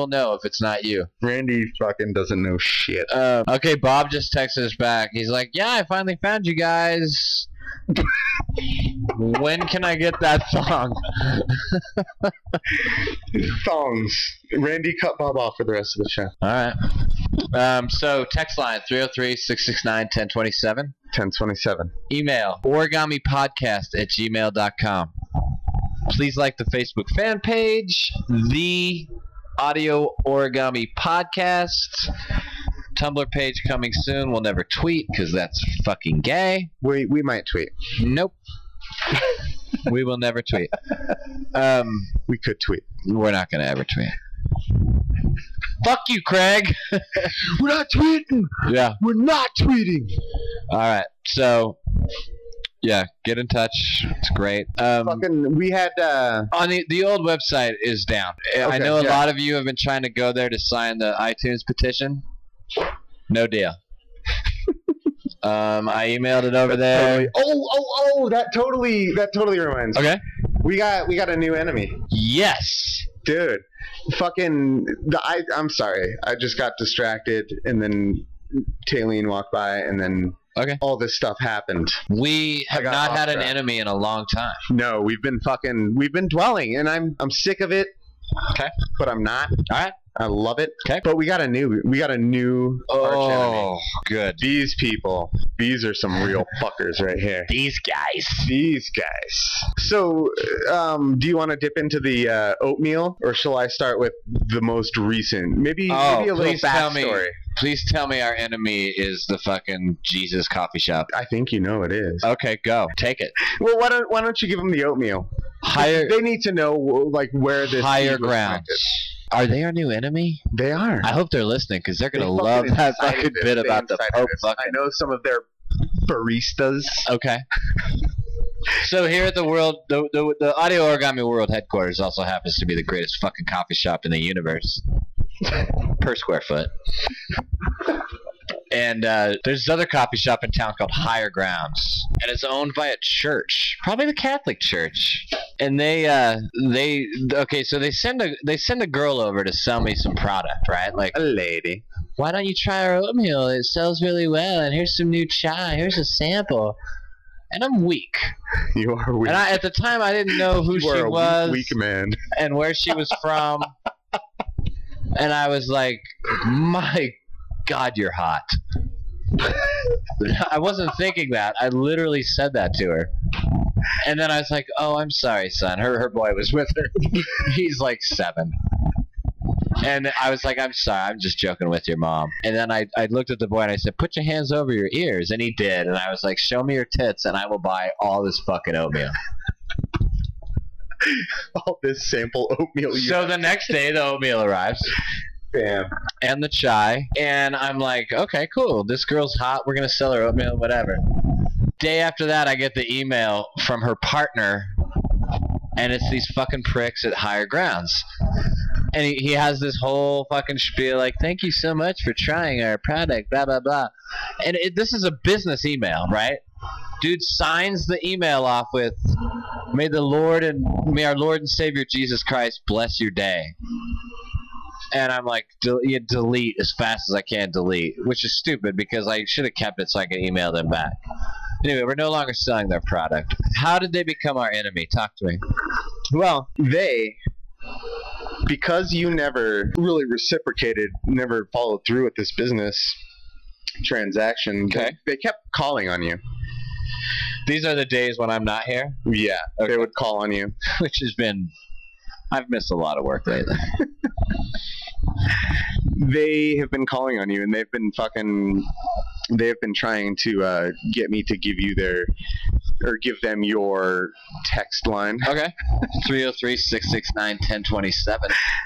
know if it's not you. Randy fucking doesn't know shit. Okay, Bob just texted us back. He's like, yeah, I finally found you guys. When can I get that thong? Thongs. Randy cut Bob off for the rest of the show. All right. So text line 303-669-1027. 1027. Email origamipodcast@gmail.com. Please like the Facebook fan page, The Audio Origami Podcast. Tumblr page coming soon. We'll never tweet because that's fucking gay. We might tweet. Nope. We will never tweet. We could tweet. We're not going to ever tweet. Fuck you, Craig. We're not tweeting. Yeah. We're not tweeting. All right. So... yeah, get in touch. It's great. We had... on the old website is down. Okay, I know a lot of you have been trying to go there to sign the iTunes petition. No deal. I emailed it over there. That totally reminds me. Okay. We got a new enemy. Yes. Dude. Fucking... I'm sorry. I just got distracted, and then Taylene walked by, and then... okay. All this stuff happened. We have not had an enemy in a long time. No, we've been dwelling, and I'm sick of it. Okay. But I'm not. All right. I love it. Okay. But we got a new arch enemy. Oh, good. These people. These are some real fuckers right here. These guys. So, do you want to dip into the oatmeal, or shall I start with the most recent? Maybe a little backstory. Please tell me our enemy is the fucking Jesus coffee shop. I think you know it is. Okay, go. Take it. Well, why don't you give them the oatmeal? They need to know, like, where this higher grounds. Are they our new enemy? They are. I hope they're listening because they're going to They love fucking that incited fucking it. bit They about the incited Pope it. fucking. I know some of their baristas. Okay. So here at the the Audio Origami World headquarters also happens to be the greatest fucking coffee shop in the universe per square foot. And there's this other coffee shop in town called Higher Grounds, and it's owned by a church, probably the Catholic Church. And they send a girl over to sell me some product, right? Like, A lady. why don't you try our oatmeal? It sells really well, and here's some new chai. Here's a sample. And I'm weak. You are weak. And at the time, I didn't know who You she are a was, weak man. and where she was from. And I was like, my God, you're hot. I wasn't thinking that. I literally said that to her. And then I was like, oh, I'm sorry, son. Her boy was with her. He's like 7. And I was like, I'm sorry. I'm just joking with your mom. And then I looked at the boy and I said, put your hands over your ears. And he did. And I was like, show me your tits and I will buy all this fucking oatmeal. All this sample oatmeal. So the next day, the oatmeal arrives. Bam. And the chai. And I'm like, okay, cool. This girl's hot. We're going to sell her oatmeal, whatever. Day after that, I get the email from her partner. And it's these fucking pricks at Higher Grounds. And he has this whole fucking spiel like, thank you so much for trying our product, blah, blah, blah. And this is a business email, right? Dude signs the email off with, may our Lord and Savior Jesus Christ bless your day. And I'm like, delete as fast as I can delete, which is stupid because I should have kept it so I could email them back. Anyway, we're no longer selling their product. How did they become our enemy? Talk to me. Well, because you never really reciprocated, never followed through with this business transaction, Okay. they kept calling on you. These are the days when I'm not here, Yeah, Okay. They would call on you. which has been, I've missed a lot of work lately. They have been calling on you, and they've been trying to get me to give them your text line. Okay. 303-669-1027.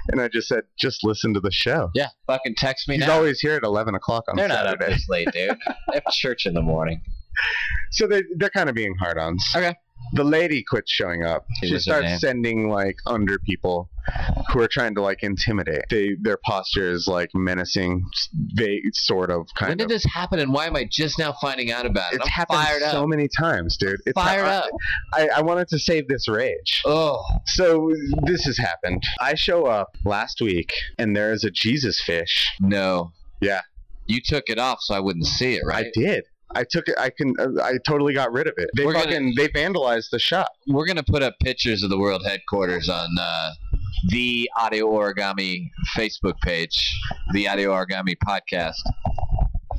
And I just said, just listen to the show. Yeah, fucking text me He's now. always here at 11 o'clock on They're not up Saturday. this late, dude. They have church in the morning. So they're kind of being hard-ons. Okay. The lady quits showing up. Hey, She what's her name? starts sending like under people who are trying to like intimidate. Their posture is like menacing. They sort of kind When did of. this happen, and why am I just now finding out about it? It's I'm happened fired so up. many times, dude. It's Fired up. I wanted to save this rage. Oh. So this has happened. I show up last week, and there is a Jesus fish. No. Yeah, You took it off so I wouldn't see it, right? I did. I took it. I totally got rid of it. They they vandalized the shop. We're going to put up pictures of the world headquarters on the Audio Origami Facebook page, the Audio Origami podcast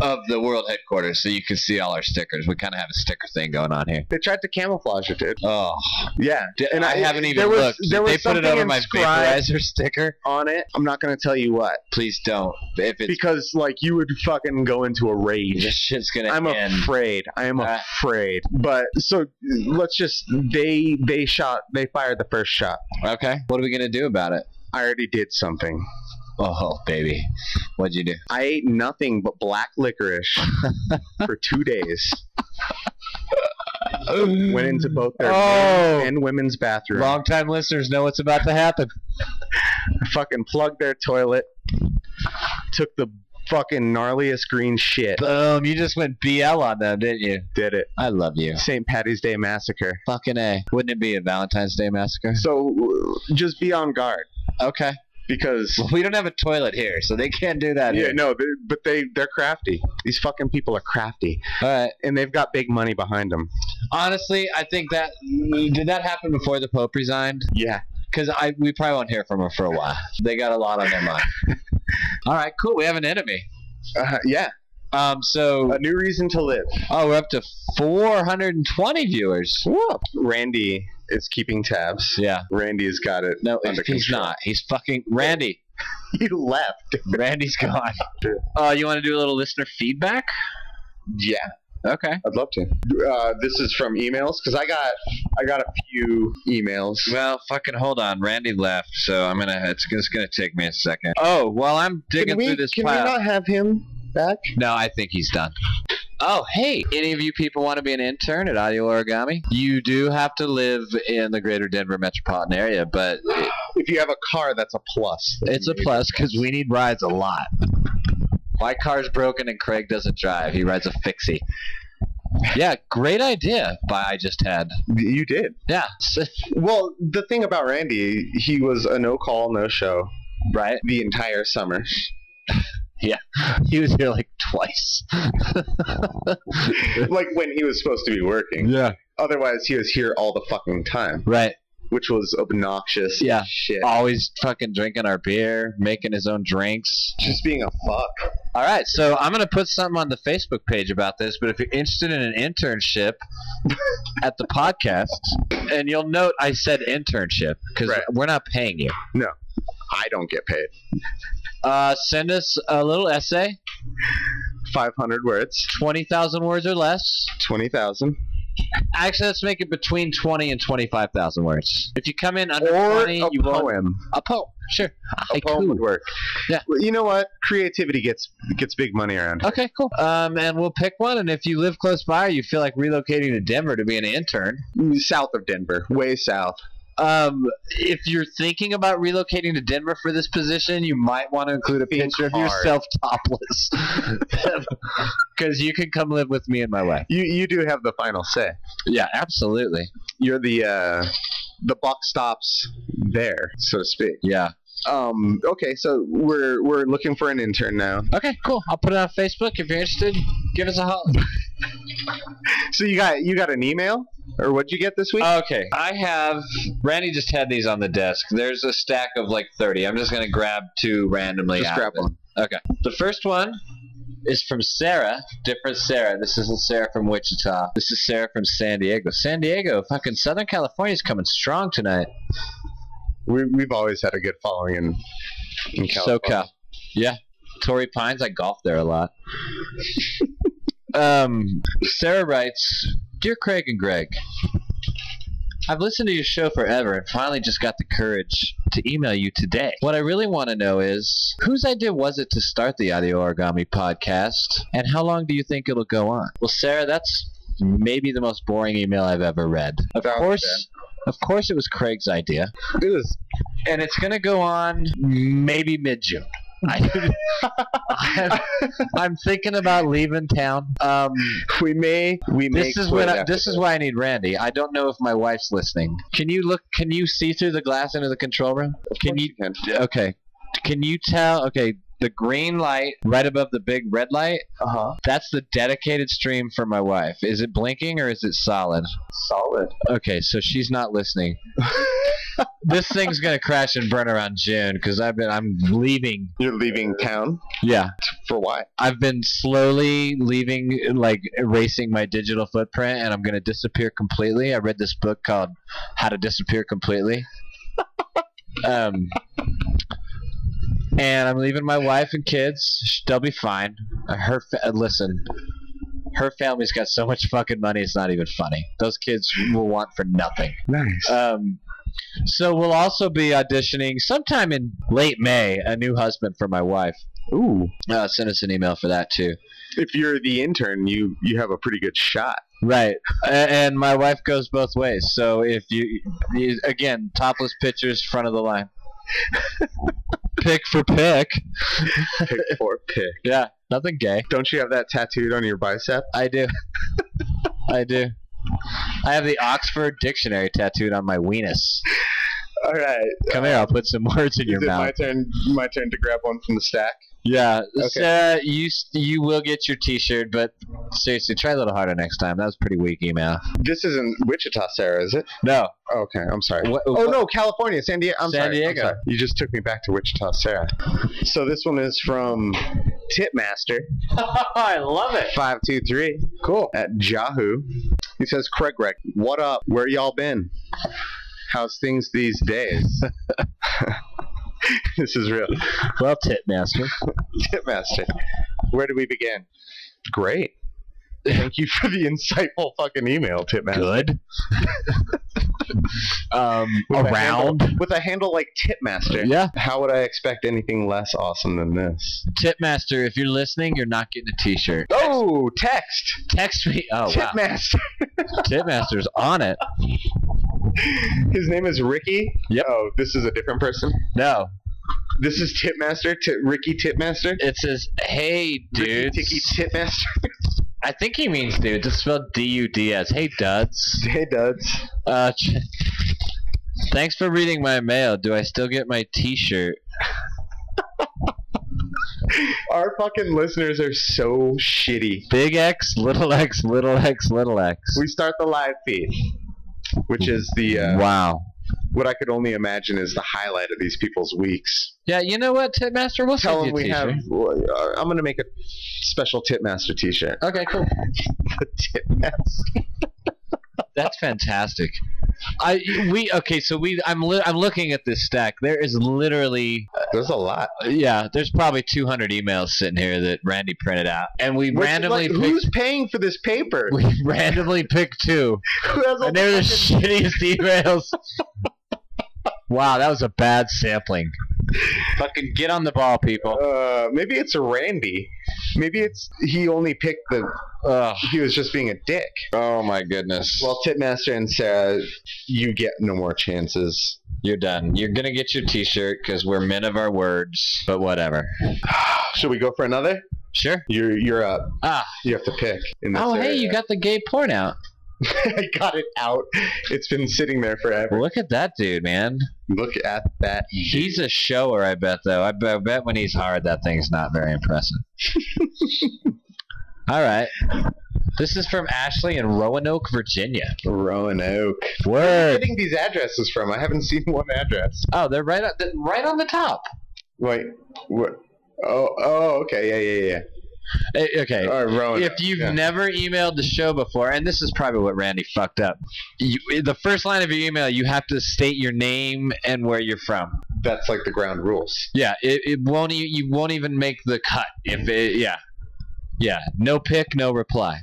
of the world headquarters, so you can see all our stickers. We kind of have a sticker thing going on here. They tried to camouflage it, dude. Oh. Yeah, And I haven't even looked. Did they put it over my vaporizer sticker? On it. I'm not going to tell you what. Please don't. If it's Because, like, you would fucking go into a rage. this shit's going to I'm end. afraid. I am afraid. But, so, let's just, they fired the first shot. Okay. What are we going to do about it? I already did something. Oh, baby. What'd you do? I ate nothing but black licorice for 2 days. Went into both their men's and women's bathroom. Long-time listeners know what's about to happen. I fucking plugged their toilet. Took the fucking gnarliest green shit. Boom. You just went BL on them, didn't you? Did it. I love you. St. Patty's Day massacre. Fucking A. Wouldn't it be a Valentine's Day massacre? So just be on guard, Okay. because Well, we don't have a toilet here, so they can't do that yeah, here. no, but they're crafty. These fucking people are crafty, All right. and they've got big money behind them. Honestly, I think that... Did that happen before the Pope resigned? Yeah. Because we probably won't hear from her for a while. They got a lot on their mind. All right, cool. We have an enemy. Yeah. So... A new reason to live. Oh, we're up to 420 viewers. Whoa. Randy is keeping tabs. Yeah. Randy's got it No, under he's control. not. He's fucking... Randy. He left. Randy's gone. You want to do a little listener feedback? Yeah. Okay. I'd love to. This is from emails because I got a few emails. Well, fucking hold on. Randy left, so it's just gonna take me a second. Oh, while I'm digging through this Can pile. we not have him back? No, I think he's done. Oh, hey, any of you people want to be an intern at Audio Origami? You do have to live in the greater Denver metropolitan area, but If you have a car, that's a plus. it's a plus because we need rides a lot. My car's broken and Craig doesn't drive. He rides a fixie. Yeah, great idea I just had. You did. Yeah. Well, the thing about Randy, he was a no-call, no-show. Right? The entire summer. Yeah. He was here like twice. Like when he was supposed to be working. Yeah. Otherwise, he was here all the fucking time. Right. Which was obnoxious. Yeah. Shit. Always fucking drinking our beer, making his own drinks. Just being a fuck. All right, so I'm going to put something on the Facebook page about this, but if you're interested in an internship at the podcast, and you'll note I said internship because we're not paying you. No, I don't get paid. Send us a little essay. 500 words. 20,000 words or less. 20,000. Actually, let's make it between 20 and 25,000 words. If you come in under Or 20, a you won't. poem. A poem, sure. A poem would work. Yeah. Well, you know what? Creativity gets big money around. Okay, cool. And we'll pick one, and if you live close by or you feel like relocating to Denver to be an intern. South of Denver. Way south. If you're thinking about relocating to Denver for this position, you might want to include a picture of yourself topless. Because you can come live with me and my wife. You do have the final say. Yeah, absolutely. You're the buck stops there, so to speak. Yeah. Okay, so we're looking for an intern now. Okay, cool. I'll put it on Facebook. If you're interested, give us a holler. So you got an email? Or what'd you get this week? Okay. Randy just had these on the desk. There's a stack of like 30. I'm just going to grab two randomly. Just grab one. Okay. The first one is from Sarah. Different Sarah. This isn't Sarah from Wichita. This is Sarah from San Diego. San Diego, fucking Southern California's coming strong tonight. We've always had a good following in California. SoCal. Yeah. Torrey Pines, I golf there a lot. Sarah writes, Dear Craig and Gregg, I've listened to your show forever and finally just got the courage to email you today. What I really want to know is, whose idea was it to start the Audio Origami podcast, and how long do you think it'll go on? Well, Sarah, that's maybe the most boring email I've ever read. Of course it was Craig's idea. It was. And it's going to go on maybe mid-June. I'm thinking about leaving town. We may. This is why I need Randy. I don't know if my wife's listening. Can you see through the glass into the control room? Can you? Okay. Can you tell? Okay. The green light right above the big red light, that's the dedicated stream for my wife. Is it blinking or is it solid? Solid. Okay, so she's not listening. This thing's going to crash and burn around June because I'm leaving. You're leaving town? Yeah. For why? I've been slowly leaving, like erasing my digital footprint, and I'm going to disappear completely. I read this book called How to Disappear Completely. And I'm leaving my wife and kids. They'll be fine. Listen, her family's got so much fucking money, it's not even funny. Those kids will want for nothing. Nice. So we'll also be auditioning sometime in late May, a new husband for my wife. Ooh. Send us an email for that, too. If you're the intern, you have a pretty good shot. Right. And my wife goes both ways. So if you again, topless pictures, front of the line. Pick for pick. Pick for pick. Yeah, nothing gay. Don't you have that tattooed on your bicep? I do. I do. I have the Oxford Dictionary tattooed on my weenus. All right. Come here, I'll put some words in your mouth. My turn to grab one from the stack? Yeah. Okay. You will get your t-shirt, but seriously, try a little harder next time. That was a pretty weak email. This isn't Wichita, Sarah, is it? No. Okay, I'm sorry. No, California, San Diego. San Diego. You just took me back to Wichita, Sarah. So this one is from Tipmaster. I love it. 523. Cool. At Yahoo. He says, Gregg, what up? Where y'all been? How's things these days? This is real. Well, Tipmaster. Tipmaster. Where do we begin? Great. Thank you for the insightful fucking email, Tipmaster. Good. With a handle like Tipmaster. Yeah. How would I expect anything less awesome than this? Tipmaster, if you're listening, you're not getting a t-shirt. Oh, text. Text me. Oh, Tipmaster. wow. Tipmaster's on it. His name is Ricky? Yep. Oh, this is a different person? No. This is Tipmaster, Ricky Tipmaster? It says, hey, dudes. Ricky Tipmaster? I think he means dudes. It's spelled D-U-D-S. Hey, duds. Hey, duds. Thanks for reading my mail. Do I still get my t-shirt? Our fucking listeners are so shitty. Big X, little x, little x, little x. We start the live feed, which is the... wow. What I could only imagine is the highlight of these people's weeks. Yeah, you know what, Tipmaster? We'll Tell send them you a we t-shirt. have... I'm going to make a special Tipmaster t-shirt. Okay, cool. The Tipmaster. That's fantastic. I'm looking at this stack. There is literally... There's a lot. Yeah, there's probably 200 emails sitting here that Randy printed out. And we randomly picked... Who's paying for this paper? We randomly picked 2. And they were the shittiest emails. Wow, that was a bad sampling. Fucking get on the ball, people. Maybe it's a Randy. Maybe it's he only picked the... he was just being a dick. Oh my goodness. Well, Tipmaster and Sarah, you get no more chances. You're done. You're gonna get your t-shirt because we're men of our words, but whatever. Should we go for another? Sure. You're up. You have to pick. In this area. Hey, you got the gay porn out. I got it out. It's been sitting there forever. Look at that dude, man. Look at that. He's a shower, I bet, though. I bet when he's hard, that thing's not very impressive. All right. This is from Ashley in Roanoke, Virginia. Roanoke. Word. Where are you getting these addresses from? I haven't seen one address. Oh, they're right on the top. Wait. What? Oh, okay. Yeah. Okay, if you've never emailed the show before, and this is probably what Randy fucked up, the first line of your email, you have to state your name and where you're from. That's like the ground rules. Yeah, you won't even make the cut. Yeah, no pick, no reply.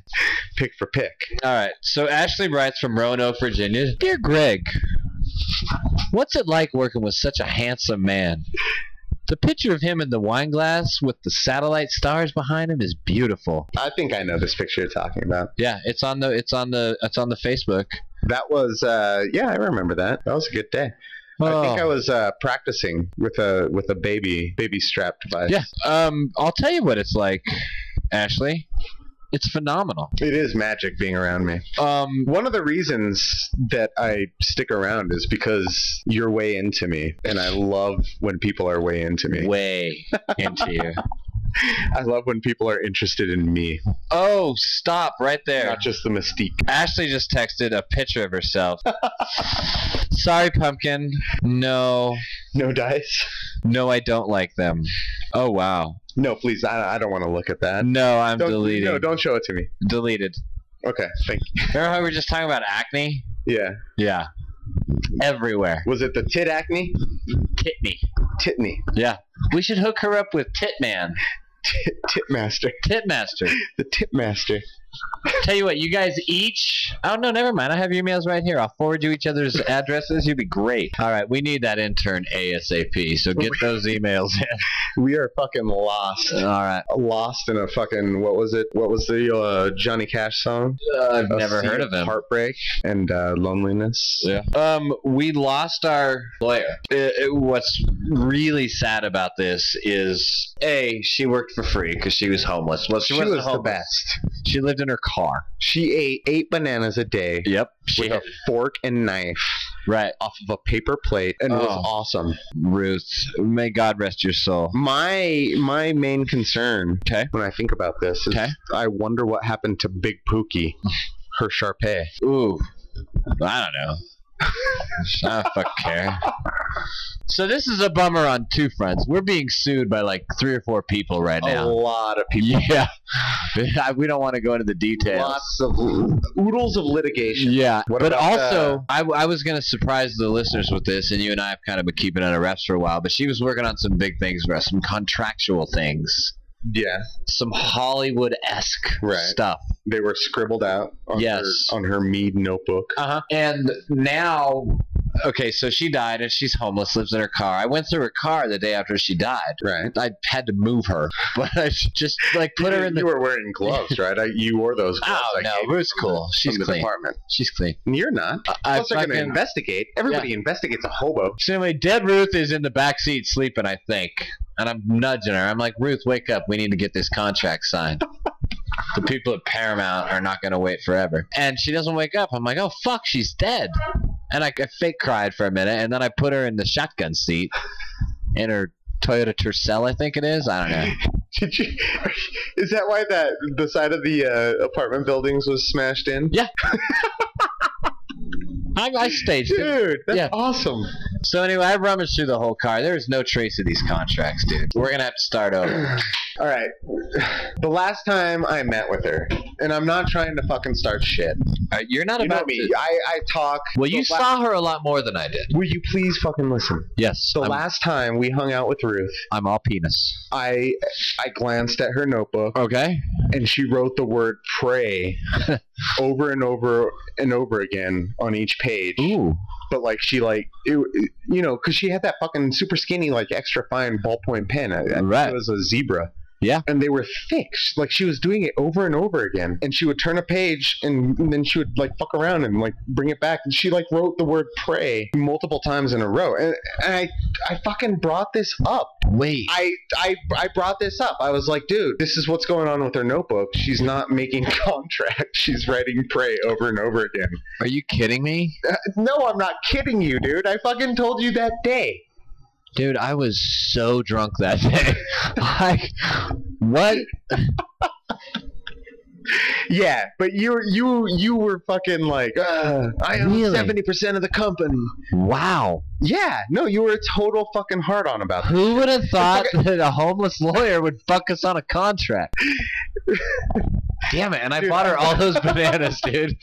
Pick for pick. All right, so Ashley writes from Roanoke, Virginia. Dear Gregg, what's it like working with such a handsome man? The picture of him in the wine glass with the satellite stars behind him is beautiful. I think I know this picture you're talking about. Yeah, it's on the Facebook. That was I remember that. That was a good day. I think I was practicing with a baby strap device. Yeah. I'll tell you what it's like, Ashley. It's phenomenal. It is magic being around me. One of the reasons that I stick around is because you're way into me, and I love when people are way into me. Way into you. I love when people are interested in me. Oh, stop right there. Not just the mystique. Ashley just texted a picture of herself. Sorry, pumpkin. No. No dice? No, I don't like them. Oh, wow. No, please. I don't want to look at that. No, I'm deleting. No, don't show it to me. Deleted. Okay, thank you. Remember how we were just talking about acne? Yeah. Yeah. Everywhere. Was it the tit acne? Titney. Titney. Yeah. We should hook her up with Titman. Titmaster. Titmaster. The Titmaster. Tell you what, you guys each... Oh, no, never mind. I have your emails right here. I'll forward you each other's addresses. You'd be great. All right, we need that intern ASAP, so get those emails in. We are fucking lost. All right. Lost in a fucking... What was it? What was the Johnny Cash song? I've never heard of him. Heartbreak and loneliness. Yeah. We lost our lawyer. What's really sad about this is, A, she worked for free because she was homeless. Well, she was the best. She lived in her car. She ate 8 bananas a day. Yep. With a fork and knife. Right. Off of a paper plate. And it was awesome. Ruth, may God rest your soul. My main concern when I think about this is I wonder what happened to Big Pookie, her Sharpay. Ooh. I don't know. I don't fucking care. So this is a bummer on 2 fronts. We're being sued by like 3 or 4 people right now. A lot of people. Yeah. We don't want to go into the details. Lots of oodles of litigation. Yeah. But also, I was going to surprise the listeners with this, and you and I have kind of been keeping it under wraps for a while, but she was working on some big things for us, some contractual things. Yeah. Some Hollywood-esque stuff. They were scribbled out on her Mead notebook. And now, okay, so she died and she's homeless, lives in her car. I went through her car the day after she died. Right. I had to move her, but I just like put her in the... You were wearing gloves, right? You wore those gloves. Oh, no, Ruth's cool. She's clean. Department. She's clean. You're not. Plus, they're going to investigate. Everybody investigates a hobo. So anyway, dead Ruth is in the back seat sleeping, I think. And I'm nudging her. I'm like, Ruth, wake up. We need to get this contract signed. The people at Paramount are not going to wait forever. And she doesn't wake up. I'm like, oh, fuck, she's dead. And I fake cried for a minute, and then I put her in the shotgun seat in her Toyota Tercel, I think it is. I don't know. Did you? Is that why the side of the apartment buildings was smashed in? Yeah. I staged it. Dude, that's awesome. So anyway, I rummaged through the whole car. There is no trace of these contracts, dude. We're going to have to start over. All right. The last time I met with her, and I'm not trying to fucking start shit. You're not you about know me. to... I talk. Well, you saw her a lot more than I did. Will you please fucking listen? Yes. The last time we hung out with Ruth, I'm all penis. I glanced at her notebook. Okay. And she wrote the word pray over and over and over again on each page. Ooh. But like she like it, you know, because she had that fucking super skinny like extra fine ballpoint pen. Right. It was a zebra. Yeah. And they were thick. Like she was doing it over and over again. And she would turn a page and then she would like fuck around and like bring it back. And she like wrote the word pray multiple times in a row. And I fucking brought this up. Wait. I brought this up. I was like, dude, this is what's going on with her notebook. She's not making contracts. She's writing pray over and over again. Are you kidding me? No, I'm not kidding you, dude. I fucking told you that day. Dude, I was so drunk that day. Like, what? Yeah, but you were fucking like, I own 70% of the company. Wow. Yeah, no, you were a total fucking hard-on about that. Who would have thought that a homeless lawyer would fuck us on a contract? Damn it, and I bought her all those bananas, dude.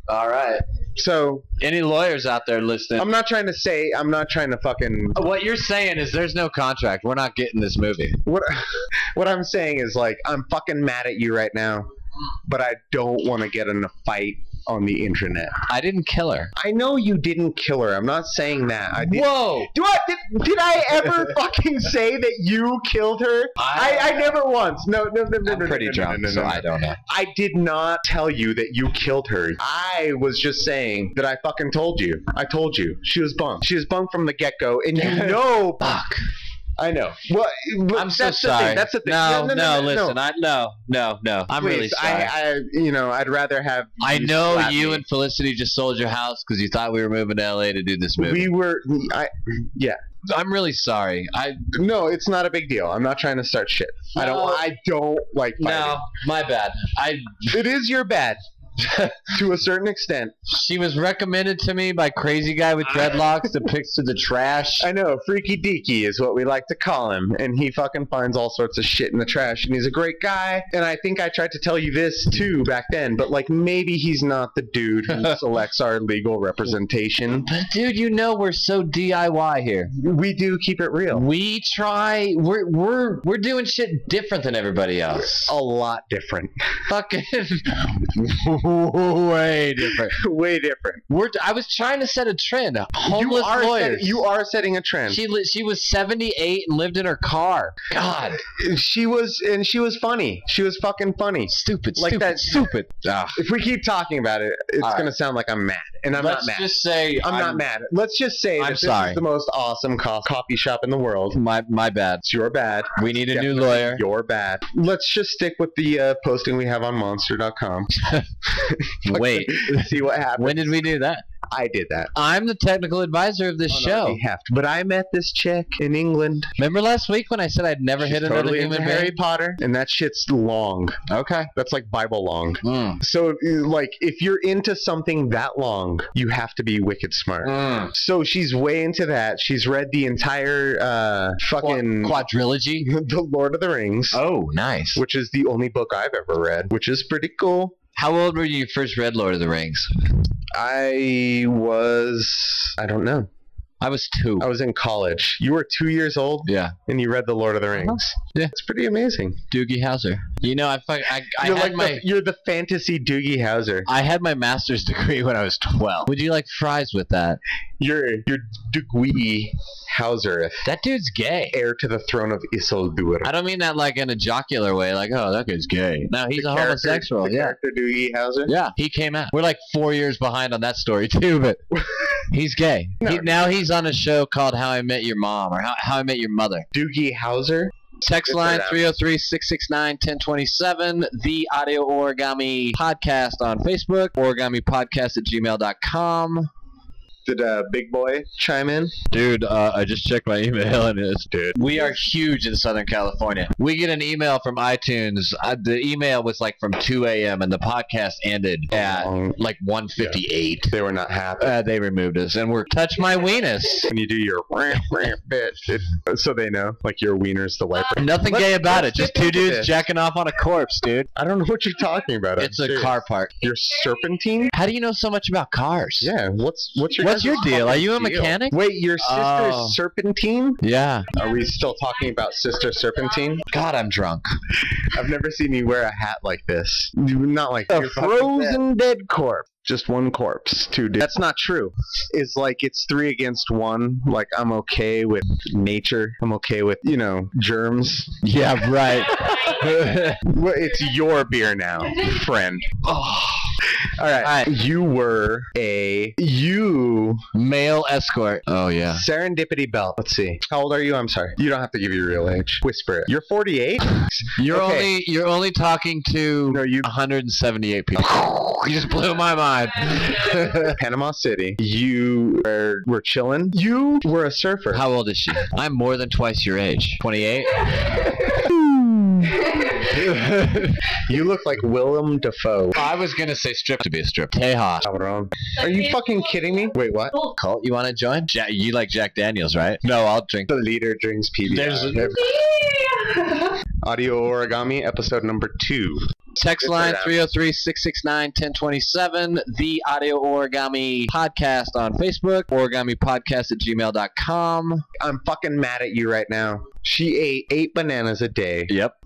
All right. So, any lawyers out there listening? I'm not trying to fucking... What you're saying is there's no contract. We're not getting this movie. What I'm saying is, like, I'm fucking mad at you right now, but I don't want to get in a fight on the internet. I didn't kill her. I know you didn't kill her. I'm not saying that. Whoa! Did I ever fucking say that you killed her? I never once. No. I'm pretty drunk, so I don't know. I did not tell you that you killed her. I was just saying that I fucking told you. I told you. She was bunked. She was bunked from the get-go, and you know... Fuck. I know. Well, I'm so sorry. That's the thing. No, listen. No. I'm really sorry. I'd rather have. I know you and Felicity just sold your house because you thought we were moving to LA to do this movie. Yeah. I'm really sorry. No, it's not a big deal. I'm not trying to start shit. No. I don't like fighting. No, my bad. It is your bad. To a certain extent. She was recommended to me by crazy guy with dreadlocks that picks through the trash. I know, Freaky Deaky is what we like to call him, and he fucking finds all sorts of shit in the trash, and he's a great guy, and I think I tried to tell you this too back then, but like maybe he's not the dude who selects our legal representation. But dude, you know we're so DIY here. We do keep it real. We try, we're doing shit different than everybody else. A lot different. Fucking... Way different. Way different. I was trying to set a trend. Homeless lawyers. You are setting a trend. She was 78 and lived in her car. God. She was funny. She was fucking funny. Stupid. Stupid. If we keep talking about it, it's going to sound like I'm mad. And I'm not mad. Let's just say... I'm not mad. Let's just say that this is the most awesome coffee shop in the world. My bad. It's your bad. We need a new lawyer. Your bad. Let's just stick with the posting we have on monster.com. Wait. See what happens. When did we do that? I did that. I'm the technical advisor of this show. You have to. But I met this chick in England. Remember last week when I said I'd never hit another human being? Harry Potter, and that shit's long. Okay. That's like Bible long. So, like, if you're into something that long, you have to be wicked smart. So she's way into that. She's read the entire fucking... Quadrilogy? The Lord of the Rings. Oh, nice. Which is the only book I've ever read, which is pretty cool. How old were you first read Lord of the Rings? I don't know. I was 2. I was in college. You were 2 years old? Yeah. And you read The Lord of the Rings? Yeah. It's pretty amazing. Doogie Howser. You know, You're the fantasy Doogie Howser. I had my master's degree when I was 12. Would you like fries with that? You're Doogie Howser. That dude's gay. Heir to the throne of Isildur. I don't mean that like in a jocular way, like, oh, that guy's gay. No, he's a homosexual. The character Doogie Howser? Yeah, he came out. We're like 4 years behind on that story too, but he's gay. No. Now he's on a show called How I Met Your Mom or How I Met Your Mother. Doogie Howser? Text line 303-669-1027. The Audio Origami Podcast on Facebook. OrigamiPodcast@gmail.com. Did Big Boy chime in? Dude, I just checked my email and we are huge in Southern California. We get an email from iTunes. The email was like from 2 a.m. and the podcast ended at like 1:58. Yeah. They were not happy. They removed us and we're touch my weenus. When you do your bit, so they know, like your wiener's the wiper. Nothing gay about it. Just 2 dudes jacking off on a corpse, dude. I don't know what you're talking about. It's a car park. Your serpentine? How do you know so much about cars? Yeah. What's your deal? Are you a mechanic? Wait, your sister's serpentine? Yeah. Are we still talking about Sister Serpentine? God, I'm drunk. I've never seen you wear a hat like this. Not like a frozen dead corpse. Just one corpse, 2 dudes. That's not true. It's like it's 3 against 1. Like I'm okay with nature. I'm okay with, germs. Yeah, right. Well, it's your beer now, friend. Oh. All right. You were a male escort. Oh yeah. Serendipity belt. Let's see. How old are you? I'm sorry. You don't have to give your real age. Whisper it. You're 48. You're only talking to 178 people. You just blew my mind. Panama City. You were chilling. You were a surfer. How old is she? I'm more than twice your age. 28. You look like Willem Dafoe. I was gonna say strip to be a strip. Tejas. Are you fucking kidding me? Wait, what? Cult? You want to join? You like Jack Daniels, right? No, I'll drink. The leader drinks PBR. Audio Origami, episode number 2. Text line 303-669-1027. The Audio Origami Podcast on Facebook. OrigamiPodcast@gmail.com. I'm fucking mad at you right now. She ate 8 bananas a day. Yep.